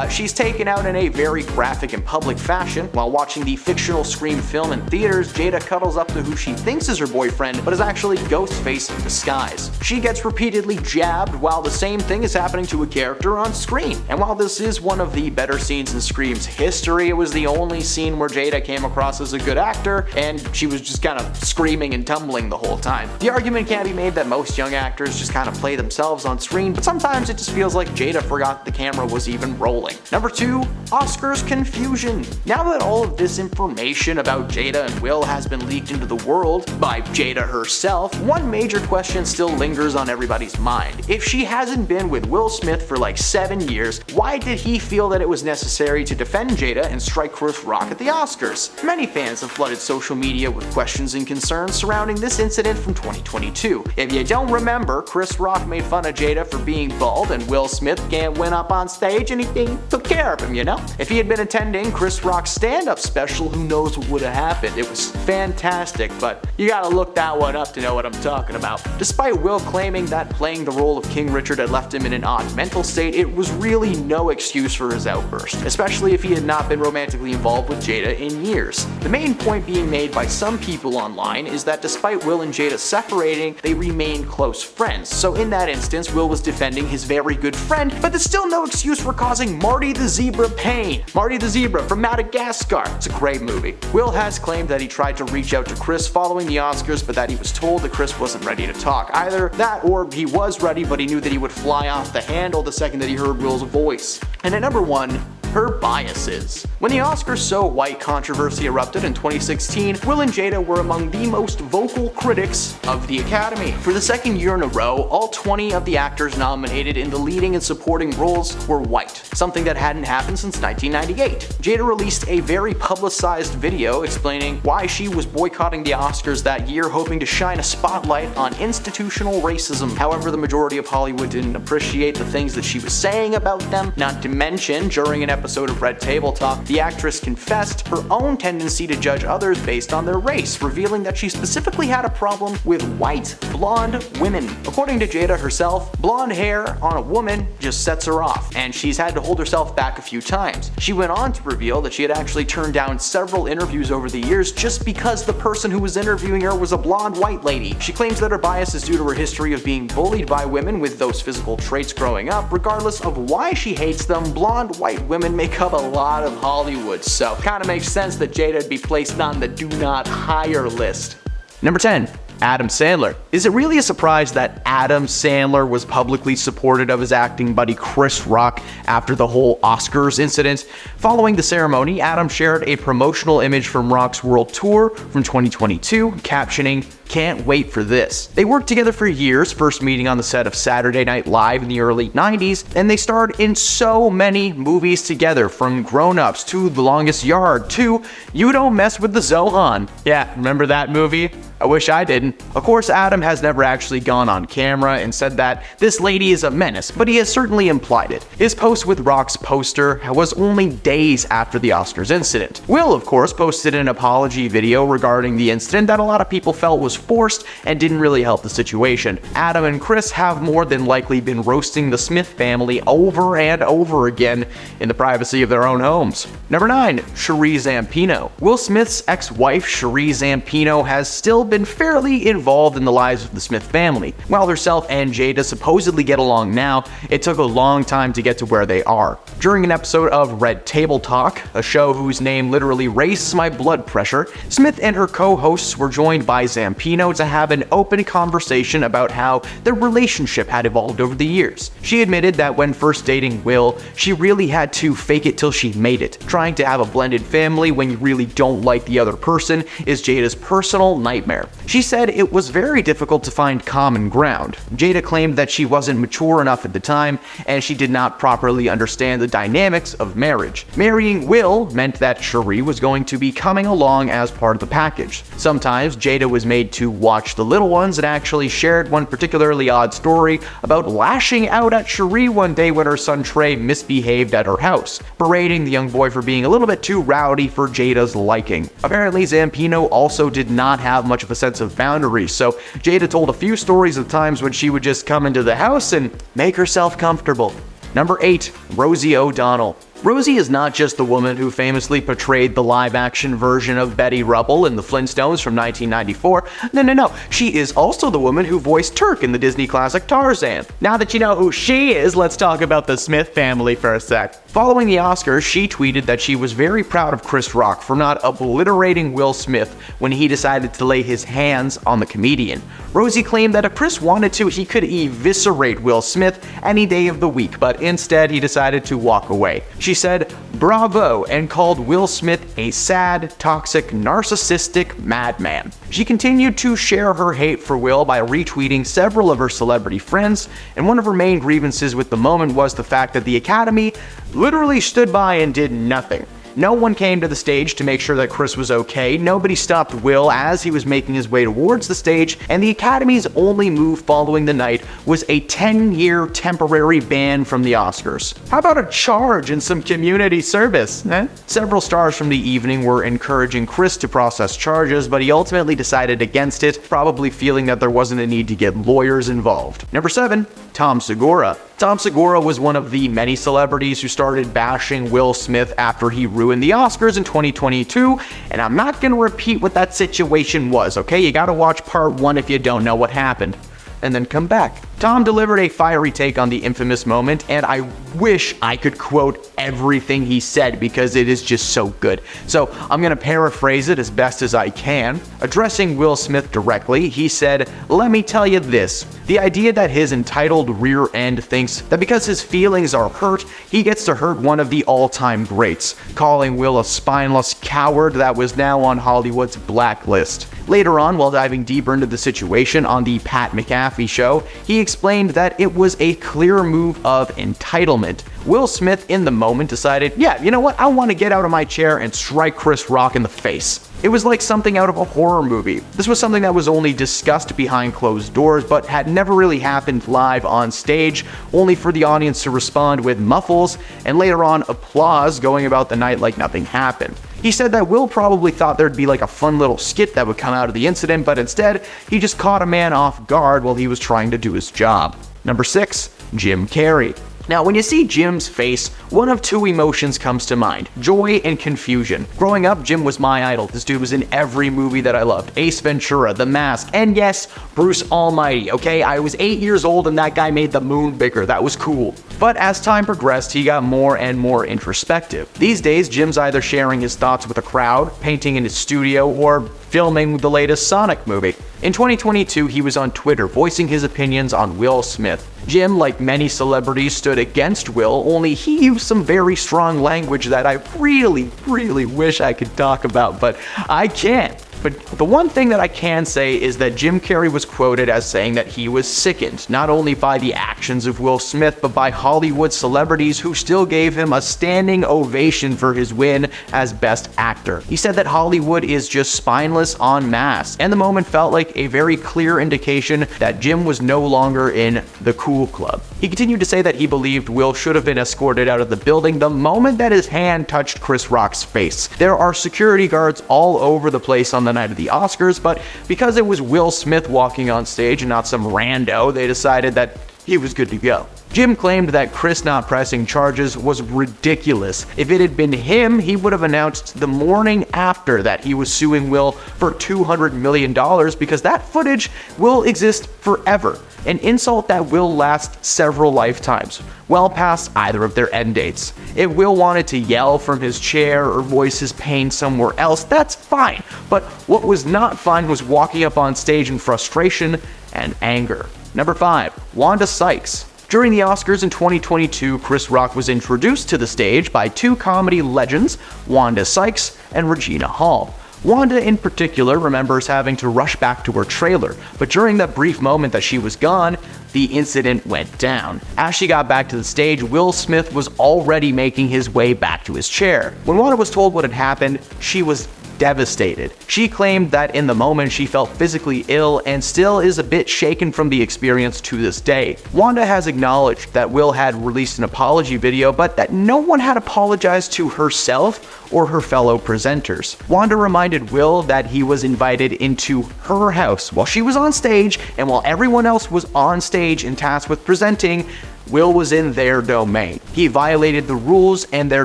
She's taken out in a very graphic and public fashion. While watching the fictional Scream film in theaters, Jada cuddles up to who she thinks is her boyfriend, but is actually Ghostface in disguise. She gets repeatedly jabbed while the same thing is happening to a character on screen. And while this is one of the better scenes in Scream's history, it was the only scene where Jada came across as a good actor, and she was just kind of screaming and tumbling the whole time. The argument can be made that most young actors just kind of play themselves on screen, but sometimes it just feels like Jada forgot the camera was even rolling. rolling. Number 2, Oscars confusion. Now that all of this information about Jada and Will has been leaked into the world by Jada herself, one major question still lingers on everybody's mind. If she hasn't been with Will Smith for like 7 years, why did he feel that it was necessary to defend Jada and strike Chris Rock at the Oscars? Many fans have flooded social media with questions and concerns surrounding this incident from 2022. If you don't remember, Chris Rock made fun of Jada for being bald and Will Smith went up on stage and he took care of him, you know? If he had been attending Chris Rock's stand-up special, who knows what would have happened. It was fantastic, but you gotta look that one up to know what I'm talking about. Despite Will claiming that playing the role of King Richard had left him in an odd mental state, it was really no excuse for his outburst, especially if he had not been romantically involved with Jada in years. The main point being made by some people online is that despite Will and Jada separating, they remain close friends. So in that instance, Will was defending his very good friend, but there's still no excuse for causing Marty the Zebra pain. Marty the Zebra from Madagascar. It's a great movie. Will has claimed that he tried to reach out to Chris following the Oscars, but that he was told that Chris wasn't ready to talk. Either that or he was ready, but he knew that he would fly off the handle the second that he heard Will's voice. And at number 1, her biases. When the Oscars So White controversy erupted in 2016, Will and Jada were among the most vocal critics of the Academy. For the second year in a row, all 20 of the actors nominated in the leading and supporting roles were white, something that hadn't happened since 1998. Jada released a very publicized video explaining why she was boycotting the Oscars that year, hoping to shine a spotlight on institutional racism. However, the majority of Hollywood didn't appreciate the things that she was saying about them, not to mention, during an episode of Red Table Talk, the actress confessed her own tendency to judge others based on their race, revealing that she specifically had a problem with white, blonde women. According to Jada herself, blonde hair on a woman just sets her off, and she's had to hold herself back a few times. She went on to reveal that she had actually turned down several interviews over the years just because the person who was interviewing her was a blonde white lady. She claims that her bias is due to her history of being bullied by women with those physical traits growing up. Regardless of why she hates them, blonde white women make up a lot of Hollywood, so kinda makes sense that Jada would be placed on the do not hire list. Number 10. Adam Sandler. Is it really a surprise that Adam Sandler was publicly supportive of his acting buddy Chris Rock after the whole Oscars incident? Following the ceremony, Adam shared a promotional image from Rock's world tour from 2022, captioning, "Can't wait for this." They worked together for years, first meeting on the set of Saturday Night Live in the early 90s, and they starred in so many movies together, from Grown Ups to The Longest Yard to You Don't Mess with the Zohan. Yeah, remember that movie? I wish I didn't. Of course, Adam has never actually gone on camera and said that this lady is a menace, but he has certainly implied it. His post with Rock's poster was only days after the Oscars incident. Will, of course, posted an apology video regarding the incident that a lot of people felt was forced and didn't really help the situation. Adam and Chris have more than likely been roasting the Smith family over and over again in the privacy of their own homes. Number 9. Cherie Zampino. Will Smith's ex-wife, Cherie Zampino, has still been fairly involved in the lives of the Smith family. While herself and Jada supposedly get along now, it took a long time to get to where they are. During an episode of Red Table Talk, a show whose name literally raises my blood pressure, Smith and her co-hosts were joined by Zampino to have an open conversation about how their relationship had evolved over the years. She admitted that when first dating Will, she really had to fake it till she made it. Trying to have a blended family when you really don't like the other person is Jada's personal nightmare. She said it was very difficult to find common ground. Jada claimed that she wasn't mature enough at the time, and she did not properly understand the dynamics of marriage. Marrying Will meant that Cherie was going to be coming along as part of the package. Sometimes Jada was made to watch the little ones and actually shared one particularly odd story about lashing out at Cherie one day when her son Trey misbehaved at her house, berating the young boy for being a little bit too rowdy for Jada's liking. Apparently, Zampino also did not have much of a sense of boundaries, so Jada told a few stories of times when she would just come into the house and make herself comfortable. Number 8. Rosie O'Donnell. Rosie is not just the woman who famously portrayed the live-action version of Betty Rubble in The Flintstones from 1994. No. She is also the woman who voiced Turk in the Disney classic Tarzan. Now that you know who she is, let's talk about the Smith family for a sec. Following the Oscars, she tweeted that she was very proud of Chris Rock for not obliterating Will Smith when he decided to lay his hands on the comedian. Rosie claimed that if Chris wanted to, he could eviscerate Will Smith any day of the week, but instead he decided to walk away. She said, "Bravo," and called Will Smith a sad, toxic, narcissistic madman. She continued to share her hate for Will by retweeting several of her celebrity friends, and one of her main grievances with the moment was the fact that the Academy literally stood by and did nothing. No one came to the stage to make sure that Chris was okay, nobody stopped Will as he was making his way towards the stage, and the Academy's only move following the night was a 10-year temporary ban from the Oscars. How about a charge and some community service, eh? Several stars from the evening were encouraging Chris to process charges, but he ultimately decided against it, probably feeling that there wasn't a need to get lawyers involved. Number 7. Tom Segura. Tom Segura was one of the many celebrities who started bashing Will Smith after he ruined the Oscars in 2022, and I'm not gonna repeat what that situation was, okay? You gotta watch part 1 if you don't know what happened, and then come back. Tom delivered a fiery take on the infamous moment, and I wish I could quote everything he said because it is just so good. So I'm gonna paraphrase it as best as I can. Addressing Will Smith directly, he said, "Let me tell you this. The idea that his entitled rear end thinks that because his feelings are hurt, he gets to hurt one of the all-time greats, calling Will a spineless coward that was now on Hollywood's blacklist." Later on, while diving deeper into the situation on the Pat McAfee show, he explained that it was a clear move of entitlement. Will Smith in the moment decided, yeah, you know what, I want to get out of my chair and strike Chris Rock in the face. It was like something out of a horror movie. This was something that was only discussed behind closed doors, but had never really happened live on stage, only for the audience to respond with muffles, and later on applause going about the night like nothing happened. He said that Will probably thought there'd be like a fun little skit that would come out of the incident, but instead, he just caught a man off guard while he was trying to do his job. Number 6. Jim Carrey. Now, when you see Jim's face, one of two emotions comes to mind: joy and confusion. Growing up, Jim was my idol. This dude was in every movie that I loved. Ace Ventura, The Mask, and yes, Bruce Almighty, okay? I was 8 years old and that guy made the moon bigger. That was cool. But as time progressed, he got more and more introspective. These days, Jim's either sharing his thoughts with a crowd, painting in his studio, or filming the latest Sonic movie. In 2022, he was on Twitter voicing his opinions on Will Smith. Jim, like many celebrities, stood against Will, only he used some very strong language that I really wish I could talk about, but I can't. But the one thing that I can say is that Jim Carrey was quoted as saying that he was sickened, not only by the actions of Will Smith, but by Hollywood celebrities who still gave him a standing ovation for his win as Best Actor. He said that Hollywood is just spineless en masse, and the moment felt like a very clear indication that Jim was no longer in the cool club. He continued to say that he believed Will should have been escorted out of the building the moment that his hand touched Chris Rock's face. There are security guards all over the place on the night of the Oscars, but because it was Will Smith walking on stage and not some rando, they decided that he was good to go. Jim claimed that Chris not pressing charges was ridiculous. If it had been him, he would have announced the morning after that he was suing Will for $200 million because that footage will exist forever. An insult that will last several lifetimes, well past either of their end dates. If Will wanted to yell from his chair or voice his pain somewhere else, that's fine. But what was not fine was walking up on stage in frustration and anger. Number 5. Wanda Sykes. During the Oscars in 2022, Chris Rock was introduced to the stage by two comedy legends, Wanda Sykes and Regina Hall. Wanda in particular remembers having to rush back to her trailer, but during that brief moment that she was gone, the incident went down. As she got back to the stage, Will Smith was already making his way back to his chair. When Wanda was told what had happened, she was devastated. She claimed that in the moment she felt physically ill and still is a bit shaken from the experience to this day. Wanda has acknowledged that Will had released an apology video, but that no one had apologized to herself or her fellow presenters. Wanda reminded Will that he was invited into her house while she was on stage, and while everyone else was on stage and tasked with presenting, Will was in their domain. He violated the rules and their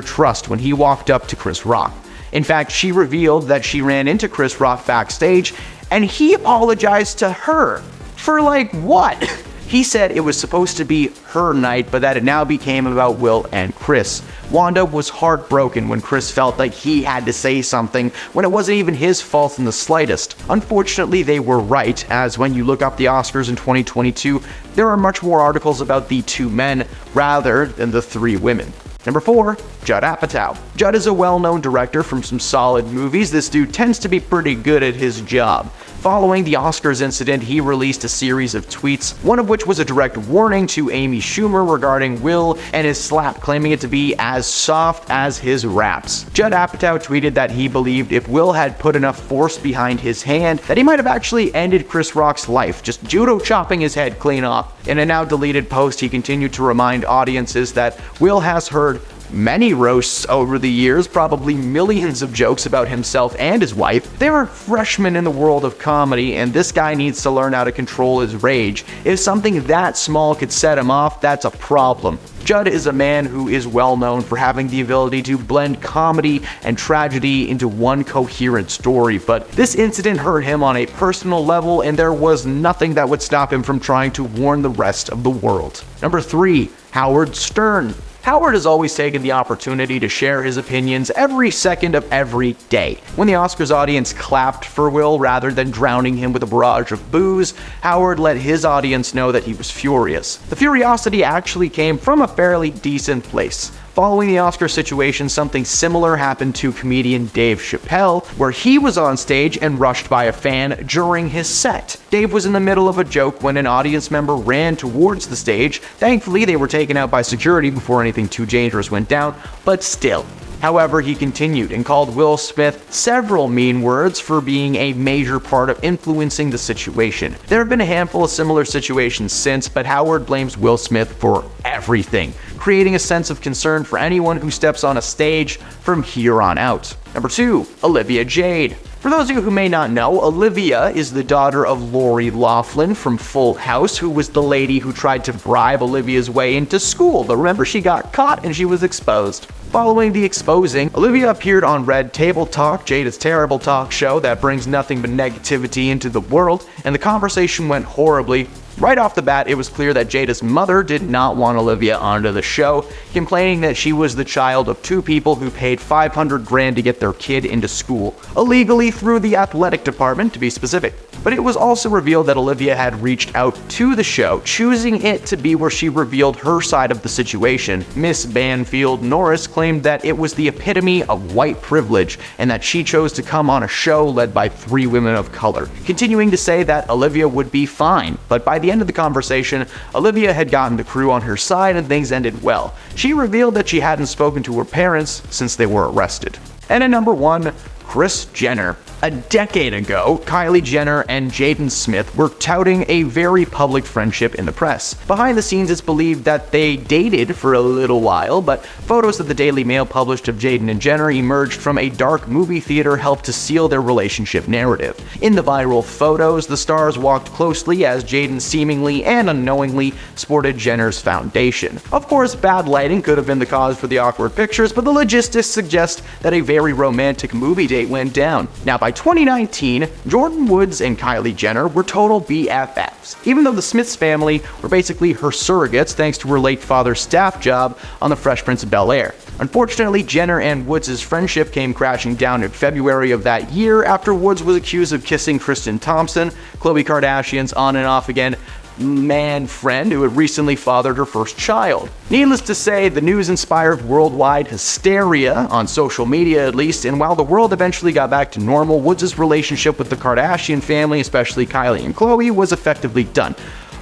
trust when he walked up to Chris Rock. In fact, she revealed that she ran into Chris Rock backstage and he apologized to her. For like what? He said it was supposed to be her night, but that it now became about Will and Chris. Wanda was heartbroken when Chris felt like he had to say something when it wasn't even his fault in the slightest. Unfortunately, they were right, as when you look up the Oscars in 2022, there are much more articles about the two men rather than the three women. Number 4, Judd Apatow. Judd is a well-known director from some solid movies. This dude tends to be pretty good at his job. Following the Oscars incident, he released a series of tweets, one of which was a direct warning to Amy Schumer regarding Will and his slap, claiming it to be as soft as his raps. Judd Apatow tweeted that he believed if Will had put enough force behind his hand, that he might have actually ended Chris Rock's life, just judo chopping his head clean off. In a now deleted post, he continued to remind audiences that Will has heard many roasts over the years, probably millions of jokes about himself and his wife. They are freshmen in the world of comedy, and this guy needs to learn how to control his rage. If something that small could set him off, that's a problem. Judd is a man who is well known for having the ability to blend comedy and tragedy into one coherent story, but this incident hurt him on a personal level, and there was nothing that would stop him from trying to warn the rest of the world. Number 3, Howard Stern. Howard has always taken the opportunity to share his opinions every second of every day. When the Oscars audience clapped for Will rather than drowning him with a barrage of boos, Howard let his audience know that he was furious. The furiosity actually came from a fairly decent place. Following the Oscar situation, something similar happened to comedian Dave Chappelle, where he was on stage and rushed by a fan during his set. Dave was in the middle of a joke when an audience member ran towards the stage. Thankfully, they were taken out by security before anything too dangerous went down, but still. However, he continued and called Will Smith several mean words for being a major part of influencing the situation. There have been a handful of similar situations since, but Howard blames Will Smith for everything, creating a sense of concern for anyone who steps on a stage from here on out. Number 2, Olivia Jade. For those of you who may not know, Olivia is the daughter of Lori Loughlin from Full House, who was the lady who tried to bribe Olivia's way into school, but remember, she got caught and she was exposed. Following the exposing, Olivia appeared on Red Table Talk, Jada's terrible talk show that brings nothing but negativity into the world, and the conversation went horribly. Right off the bat, it was clear that Jada's mother did not want Olivia onto the show, complaining that she was the child of two people who paid $500,000 to get their kid into school, illegally through the athletic department to be specific. But it was also revealed that Olivia had reached out to the show, choosing it to be where she revealed her side of the situation. Miss Banfield Norris claimed that it was the epitome of white privilege, and that she chose to come on a show led by 3 women of color, continuing to say that Olivia would be fine. But by the end of the conversation, Olivia had gotten the crew on her side and things ended well. She revealed that she hadn't spoken to her parents since they were arrested. And at number 1, Kris Jenner. A decade ago, Kylie Jenner and Jaden Smith were touting a very public friendship in the press. Behind the scenes, it's believed that they dated for a little while, but photos that the Daily Mail published of Jaden and Jenner emerged from a dark movie theater helped to seal their relationship narrative. In the viral photos, the stars walked closely as Jaden seemingly and unknowingly sported Jenner's foundation. Of course, bad lighting could have been the cause for the awkward pictures, but the logistics suggest that a very romantic movie date went down. Now, by 2019, Jordyn Woods and Kylie Jenner were total BFFs, even though the Smiths family were basically her surrogates thanks to her late father's staff job on The Fresh Prince of Bel-Air. Unfortunately, Jenner and Woods' friendship came crashing down in February of that year after Woods was accused of kissing Kristen Thompson, Khloe Kardashian's on and off again man friend who had recently fathered her first child. Needless to say, the news inspired worldwide hysteria, on social media at least, and while the world eventually got back to normal, Woods' relationship with the Kardashian family, especially Kylie and Khloe, was effectively done.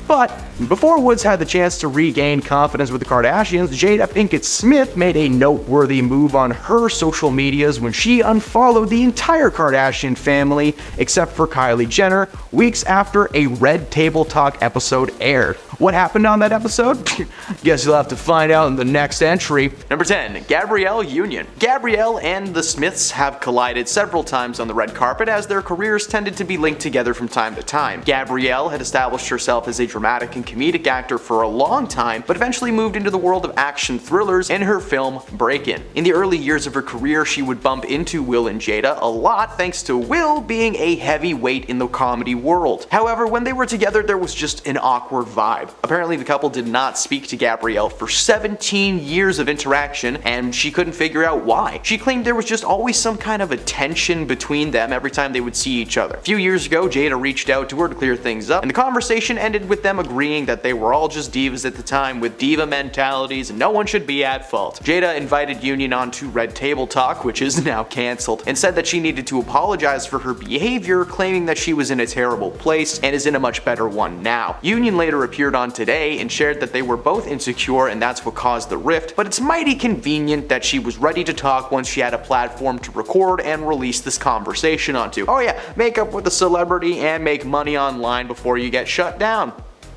But before Woods had the chance to regain confidence with the Kardashians, Jada Pinkett Smith made a noteworthy move on her social medias when she unfollowed the entire Kardashian family except for Kylie Jenner weeks after a Red Table Talk episode aired. What happened on that episode? Guess you'll have to find out in the next entry. Number 10. Gabrielle Union. Gabrielle and the Smiths have collided several times on the red carpet as their careers tended to be linked together from time to time. Gabrielle had established herself as a dramatic and comedic actor for a long time, but eventually moved into the world of action thrillers in her film Break-In. In the early years of her career, she would bump into Will and Jada a lot thanks to Will being a heavyweight in the comedy world. However, when they were together, there was just an awkward vibe. Apparently, the couple did not speak to Gabrielle for 17 years of interaction, and she couldn't figure out why. She claimed there was just always some kind of a tension between them every time they would see each other. A few years ago, Jada reached out to her to clear things up, and the conversation ended with them agreeing that they were all just divas at the time with diva mentalities and no one should be at fault. Jada invited Union onto Red Table Talk, which is now cancelled, and said that she needed to apologize for her behavior, claiming that she was in a terrible place and is in a much better one now. Union later appeared on Today and shared that they were both insecure and that's what caused the rift, but it's mighty convenient that she was ready to talk once she had a platform to record and release this conversation onto. Oh yeah, make up with a celebrity and make money online before you get shut down.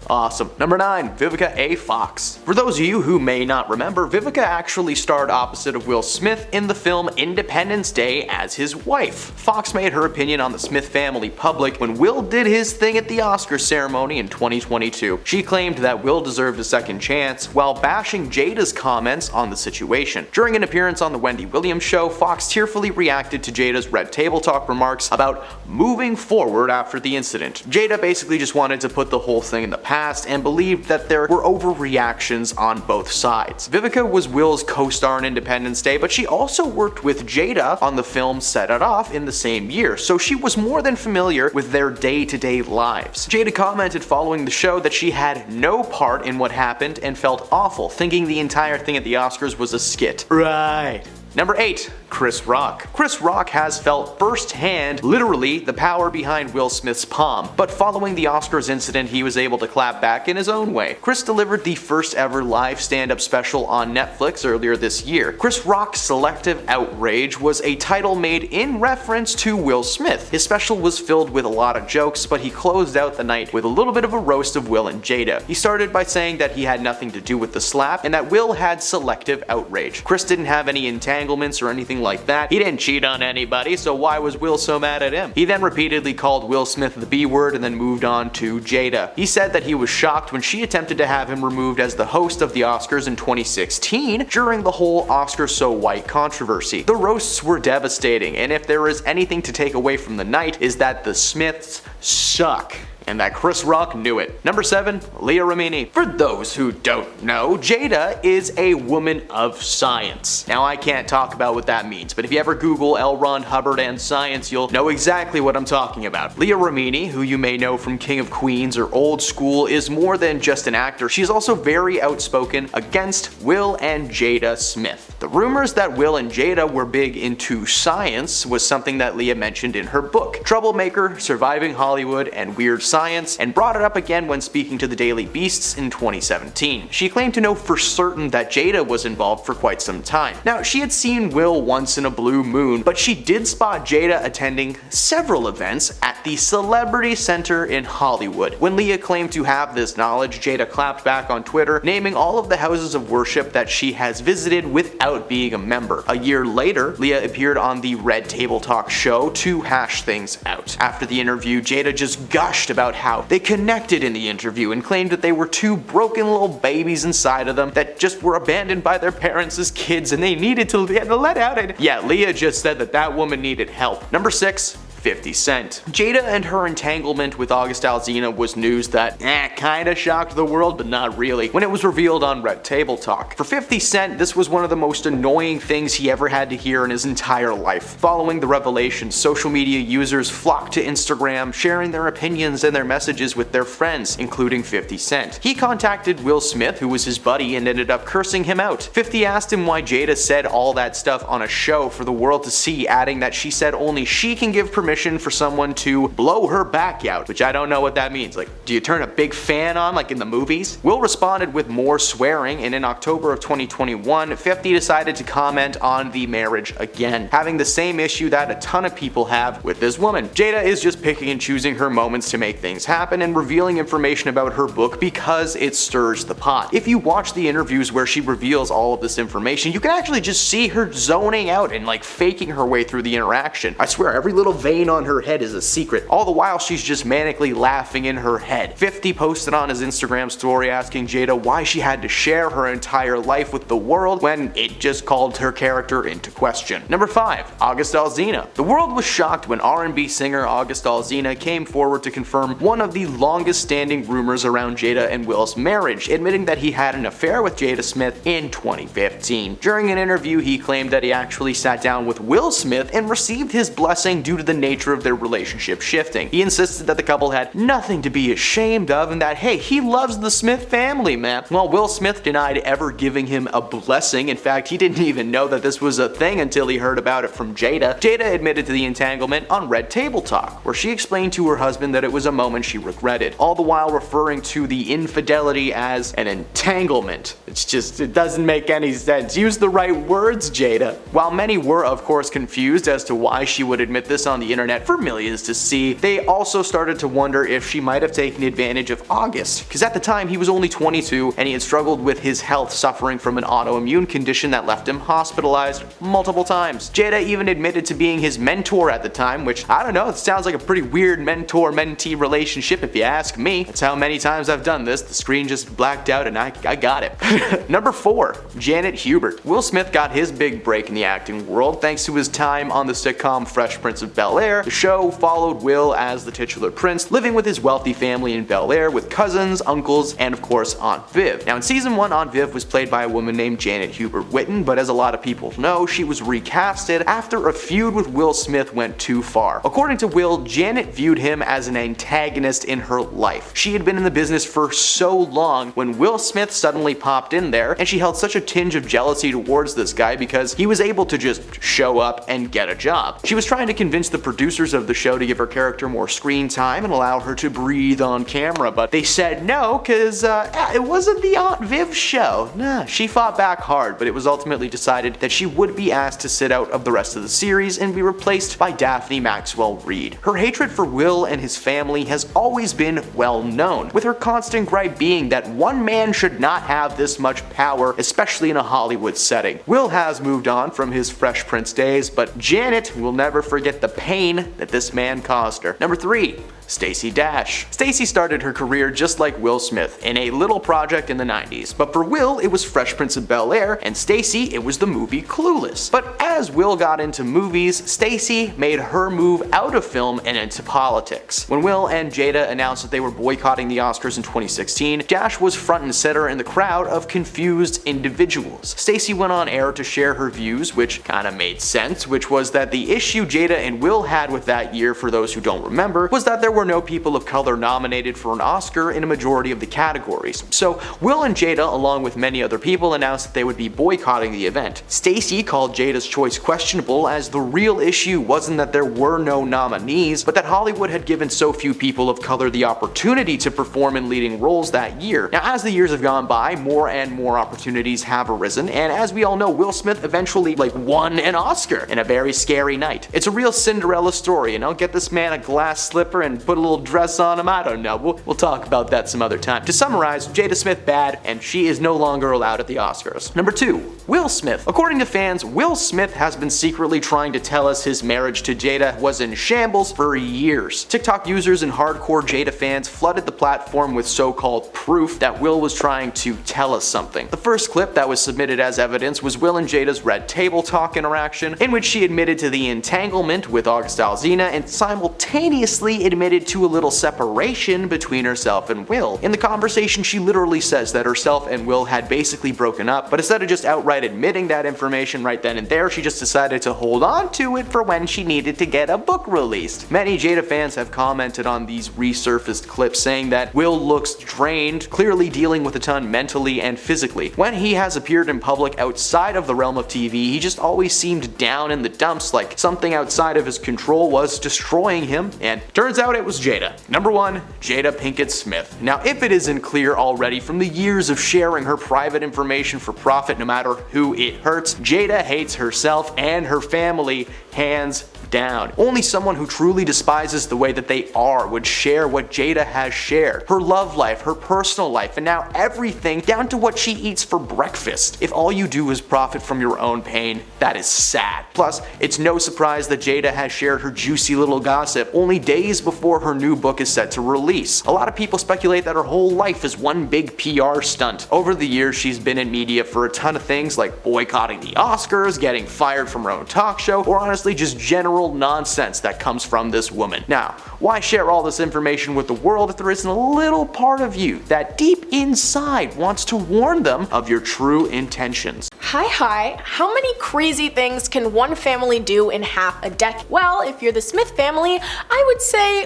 Awesome. Number 9. Vivica A. Fox. For those of you who may not remember, Vivica actually starred opposite of Will Smith in the film Independence Day as his wife. Fox made her opinion on the Smith family public when Will did his thing at the Oscar ceremony in 2022. She claimed that Will deserved a second chance while bashing Jada's comments on the situation. During an appearance on the Wendy Williams show, Fox tearfully reacted to Jada's Red Table Talk remarks about moving forward after the incident. Jada basically just wanted to put the whole thing in the past and believed that there were overreactions on both sides. Vivica was Will's co-star in Independence Day, but she also worked with Jada on the film Set It Off in the same year, so she was more than familiar with their day-to-day lives. Jada commented following the show that she had no part in what happened and felt awful, thinking the entire thing at the Oscars was a skit. Right. Number 8. Chris Rock. Chris Rock has felt firsthand, literally, the power behind Will Smith's palm, but following the Oscars incident, he was able to clap back in his own way. Chris delivered the first ever live stand-up special on Netflix earlier this year. Chris Rock's Selective Outrage was a title made in reference to Will Smith. His special was filled with a lot of jokes, but he closed out the night with a little bit of a roast of Will and Jada. He started by saying that he had nothing to do with the slap and that Will had selective outrage. Chris didn't have any entanglements or anything like that. He didn't cheat on anybody, so why was Will so mad at him? He then repeatedly called Will Smith the B word and then moved on to Jada. He said that he was shocked when she attempted to have him removed as the host of the Oscars in 2016 during the whole Oscars So White controversy. The roasts were devastating, and if there is anything to take away from the night is that the Smiths suck. And that Chris Rock knew it. Number 7. Leah Remini. For those who don't know, Jada is a woman of science. Now I can't talk about what that means, but if you ever Google L. Ron Hubbard and science, you'll know exactly what I'm talking about. Leah Remini, who you may know from King of Queens or Old School, is more than just an actor. She's also very outspoken against Will and Jada Smith. The rumors that Will and Jada were big into science was something that Leah mentioned in her book, Troublemaker, Surviving Hollywood and Weird Science, and brought it up again when speaking to the Daily Beasts in 2017. She claimed to know for certain that Jada was involved for quite some time. Now, she had seen Will once in a blue moon, but she did spot Jada attending several events at the Celebrity Center in Hollywood. When Leah claimed to have this knowledge, Jada clapped back on Twitter, naming all of the houses of worship that she has visited without being a member. A year later, Leah appeared on the Red Table Talk show to hash things out. After the interview, Jada just gushed about how they connected in the interview and claimed that they were two broken little babies inside of them that just were abandoned by their parents as kids and they needed to let out. And yeah, Leah just said that that woman needed help. Number 6. 50 Cent. Jada and her entanglement with August Alsina was news that kinda shocked the world, but not really, when it was revealed on Red Table Talk. For 50 Cent, this was one of the most annoying things he ever had to hear in his entire life. Following the revelation, social media users flocked to Instagram, sharing their opinions and their messages with their friends, including 50 Cent. He contacted Will Smith, who was his buddy, and ended up cursing him out. 50 asked him why Jada said all that stuff on a show for the world to see, adding that she said only she can give permission permission for someone to blow her back out, which I don't know what that means. Like, do you turn a big fan on like in the movies? Will responded with more swearing, and in October of 2021, 50 decided to comment on the marriage again, having the same issue that a ton of people have with this woman. Jada is just picking and choosing her moments to make things happen and revealing information about her book because it stirs the pot. If you watch the interviews where she reveals all of this information, you can actually just see her zoning out and like faking her way through the interaction. I swear every little vein on her head is a secret, all the while she's just manically laughing in her head. 50 posted on his Instagram story asking Jada why she had to share her entire life with the world when it just called her character into question. Number 5. August Alsina. The world was shocked when R&B singer August Alsina came forward to confirm one of the longest standing rumors around Jada and Will's marriage, admitting that he had an affair with Jada Smith in 2015. During an interview, he claimed that he actually sat down with Will Smith and received his blessing due to the nature of their relationship shifting. He insisted that the couple had nothing to be ashamed of and that, hey, he loves the Smith family, man. While Will Smith denied ever giving him a blessing, in fact, he didn't even know that this was a thing until he heard about it from Jada. Jada admitted to the entanglement on Red Table Talk, where she explained to her husband that it was a moment she regretted, all the while referring to the infidelity as an entanglement. It doesn't make any sense. Use the right words, Jada. While many were, of course, confused as to why she would admit this on the internet for millions to see, they also started to wonder if she might have taken advantage of August, because at the time he was only 22 and he had struggled with his health, suffering from an autoimmune condition that left him hospitalized multiple times. Jada even admitted to being his mentor at the time, which, I don't know, it sounds like a pretty weird mentor-mentee relationship if you ask me. That's how many times I've done this. The screen just blacked out and I got it. Number 4. Janet Hubert. Will Smith got his big break in the acting world thanks to his time on the sitcom Fresh Prince of Bel-Air. The show followed Will as the titular prince, living with his wealthy family in Bel-Air with cousins, uncles, and of course Aunt Viv. Now in season 1, Aunt Viv was played by a woman named Janet Hubert Witten, but as a lot of people know, she was recasted after a feud with Will Smith went too far. According to Will, Janet viewed him as an antagonist in her life. She had been in the business for so long when Will Smith suddenly popped in there, and she held such a tinge of jealousy towards this guy because he was able to just show up and get a job. She was trying to convince the producers of the show to give her character more screen time and allow her to breathe on camera, but they said no because it wasn't the Aunt Viv show. Nah, she fought back hard, but it was ultimately decided that she would be asked to sit out of the rest of the series and be replaced by Daphne Maxwell Reid. Her hatred for Will and his family has always been well known, with her constant gripe being that one man should not have this much power, especially in a Hollywood setting. Will has moved on from his Fresh Prince days, but Janet will never forget the pain that this man caused her. Number 3. Stacey Dash. Stacey started her career just like Will Smith, in a little project in the 90s, but for Will it was Fresh Prince of Bel-Air, and Stacey it was the movie Clueless. But as Will got into movies, Stacey made her move out of film and into politics. When Will and Jada announced that they were boycotting the Oscars in 2016, Dash was front and center in the crowd of confused individuals. Stacey went on air to share her views, which kinda made sense, which was that the issue Jada and Will had with that year, for those who don't remember, was that there were no people of color nominated for an Oscar in a majority of the categories. So Will and Jada, along with many other people, announced that they would be boycotting the event. Stacey called Jada's choice questionable, as the real issue wasn't that there were no nominees, but that Hollywood had given so few people of color the opportunity to perform in leading roles that year. Now, as the years have gone by, more and more opportunities have arisen, and as we all know, Will Smith eventually won an Oscar in a very scary night. It's a real Cinderella story, you know, get this man a glass slipper and put a little dress on him, I don't know, we'll talk about that some other time. To summarize, Jada Smith bad, and she is no longer allowed at the Oscars. Number 2. Will Smith. According to fans, Will Smith has been secretly trying to tell us his marriage to Jada was in shambles for years. TikTok users and hardcore Jada fans flooded the platform with so-called proof that Will was trying to tell us something. The first clip that was submitted as evidence was Will and Jada's Red Table Talk interaction, in which she admitted to the entanglement with August Alsina and simultaneously admitted to a little separation between herself and Will. In the conversation, she literally says that herself and Will had basically broken up, but instead of just outright despite admitting that information right then and there, she just decided to hold on to it for when she needed to get a book released. Many Jada fans have commented on these resurfaced clips saying that Will looks drained, clearly dealing with a ton mentally and physically. When he has appeared in public outside of the realm of TV, he just always seemed down in the dumps, like something outside of his control was destroying him, and turns out it was Jada. Number 1. Jada Pinkett Smith. Now, if it isn't clear already from the years of sharing her private information for profit no matter who it hurts, Jada hates herself and her family hands down. Only someone who truly despises the way that they are would share what Jada has shared. Her love life, her personal life, and now everything down to what she eats for breakfast. If all you do is profit from your own pain, that is sad. Plus, it's no surprise that Jada has shared her juicy little gossip only days before her new book is set to release. A lot of people speculate that her whole life is one big PR stunt. Over the years, she's been in media for a ton of things like boycotting the Oscars, getting fired from her own talk show, or honestly just general nonsense that comes from this woman. Now, why share all this information with the world if there isn't a little part of you that deep inside wants to warn them of your true intentions? Hi, how many crazy things can one family do in half a decade? Well, if you're the Smith family, I would say,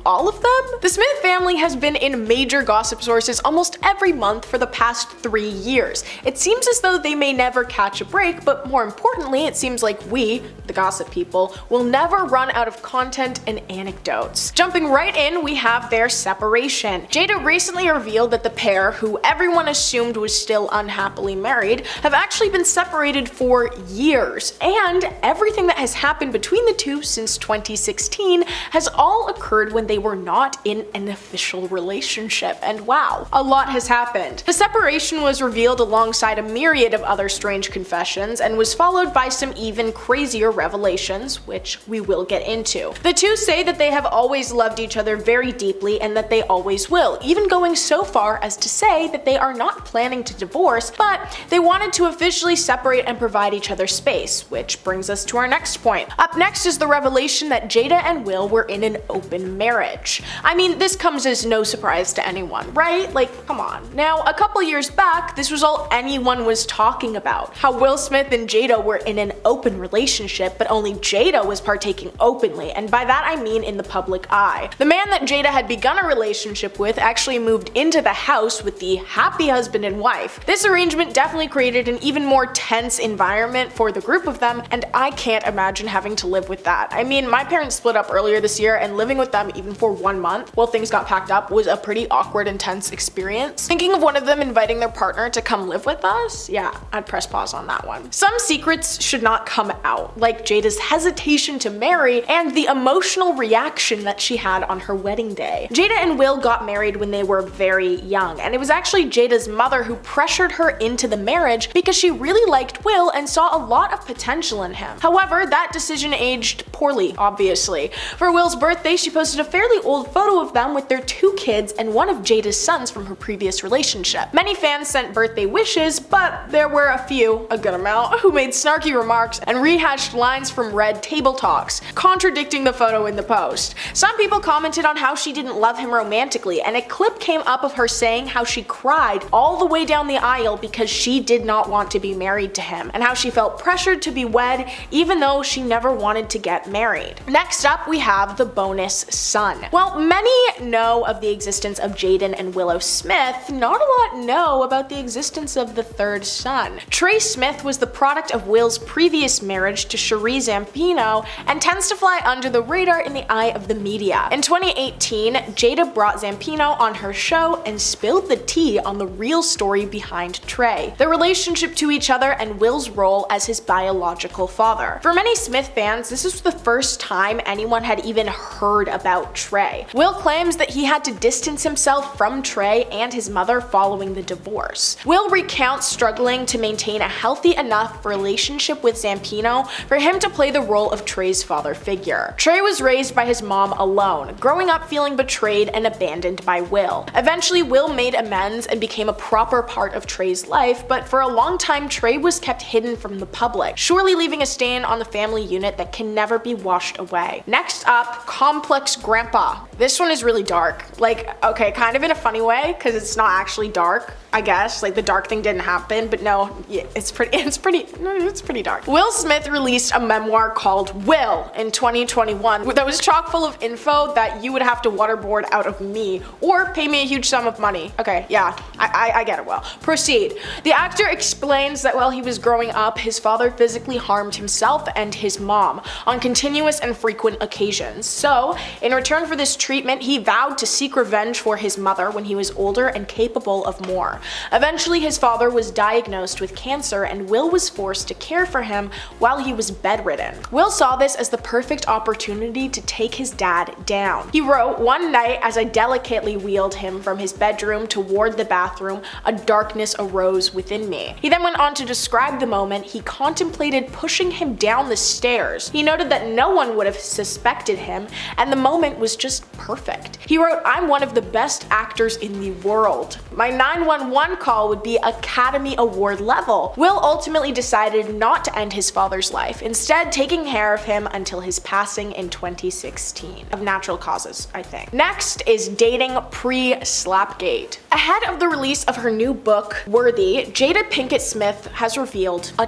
all of them? The Smith family has been in major gossip sources almost every month for the past 3 years. It seems as though they may never catch a break, but more importantly, it seems like we, the gossip people, will never run out of content and anecdotes. Jumping right in, we have their separation. Jada recently revealed that the pair, who everyone assumed was still unhappily married, have actually been separated for years, and everything that has happened between the two since 2016 has all occurred when they were not in an official relationship, and wow, a lot has happened. The separation was revealed alongside a myriad of other strange confessions and was followed by some even crazier revelations, which we will get into. The two say that they have always loved each other very deeply and that they always will, even going so far as to say that they are not planning to divorce, but they wanted to officially separate and provide each other space, which brings us to our next point. Up next is the revelation that Jada and Will were in an open marriage. I mean, this comes as no surprise to anyone, right? Like, come on. Now, a couple years back, this was all anyone was talking about. How Will Smith and Jada were in an open relationship, but only Jada was partaking openly, and by that I mean in the public eye. The man that Jada had begun a relationship with actually moved into the house with the happy husband and wife. This arrangement definitely created an even more tense environment for the group of them, and I can't imagine having to live with that. I mean, my parents split up earlier this year, and living with them even for 1 month while things got packed up was a pretty awkward and tense experience. Thinking of one of them inviting their partner to come live with us? Yeah, I'd press pause on that one. Some secrets should not come out, like Jada's hesitation to marry and the emotional reaction that she had on her wedding day. Jada and Will got married when they were very young, and it was actually Jada's mother who pressured her into the marriage because she really liked Will and saw a lot of potential in him. However, that decision aged poorly, obviously. For Will's birthday, she posted a fairly old photo of them with their 2 kids and one of Jada's sons from her previous relationship. Many fans sent birthday wishes, but there were a few, a good amount, who made snarky remarks and rehashed lines from Red Table Talks, contradicting the photo in the post. Some people commented on how she didn't love him romantically, and a clip came up of her saying how she cried all the way down the aisle because she did not want to be married to him, and how she felt pressured to be wed even though she never wanted to get married. Next up, we have the bonus son. While many know of the existence of Jaden and Willow Smith, not a lot know about the existence of the third son. Trey Smith was the product of Will's previous marriage to Cherie Zampino and tends to fly under the radar in the eye of the media. In 2018, Jada brought Zampino on her show and spilled the tea on the real story behind Trey, their relationship to each other, and Will's role as his biological father. For many Smith fans, this is the first time anyone had even heard about Trey. Will claims that he had to distance himself from Trey and his mother following the divorce. Will recounts struggling to maintain a healthy enough relationship with Zampino for him to play the role of Trey's father figure. Trey was raised by his mom alone, growing up feeling betrayed and abandoned by Will. Eventually, Will made amends and became a proper part of Trey's life, but for a long time, Trey was kept hidden from the public, surely leaving a stain on the family unit that can never be be washed away. Next up, Complex Grandpa. This one is really dark. Like, okay, kind of in a funny way, because it's not actually dark, I guess. Like, the dark thing didn't happen, but no, yeah, it's pretty dark. Will Smith released a memoir called Will in 2021 that was chock full of info that you would have to waterboard out of me or pay me a huge sum of money. Okay, yeah, I get it. Well, proceed. The actor explains that while he was growing up, his father physically harmed himself and his mom on continuous and frequent occasions. So, in return for this treatment, he vowed to seek revenge for his mother when he was older and capable of more. Eventually, his father was diagnosed with cancer and Will was forced to care for him while he was bedridden. Will saw this as the perfect opportunity to take his dad down. He wrote, "One night, as I delicately wheeled him from his bedroom toward the bathroom, a darkness arose within me." He then went on to describe the moment he contemplated pushing him down the stairs. He noted that no one would have suspected him, and the moment was just perfect. He wrote, "I'm one of the best actors in the world. My 911 call would be Academy Award level." Will ultimately decided not to end his father's life, instead taking care of him until his passing in 2016. Of natural causes, I think. Next is dating pre-Slapgate. Ahead of the release of her new book, Worthy, Jada Pinkett Smith has revealed a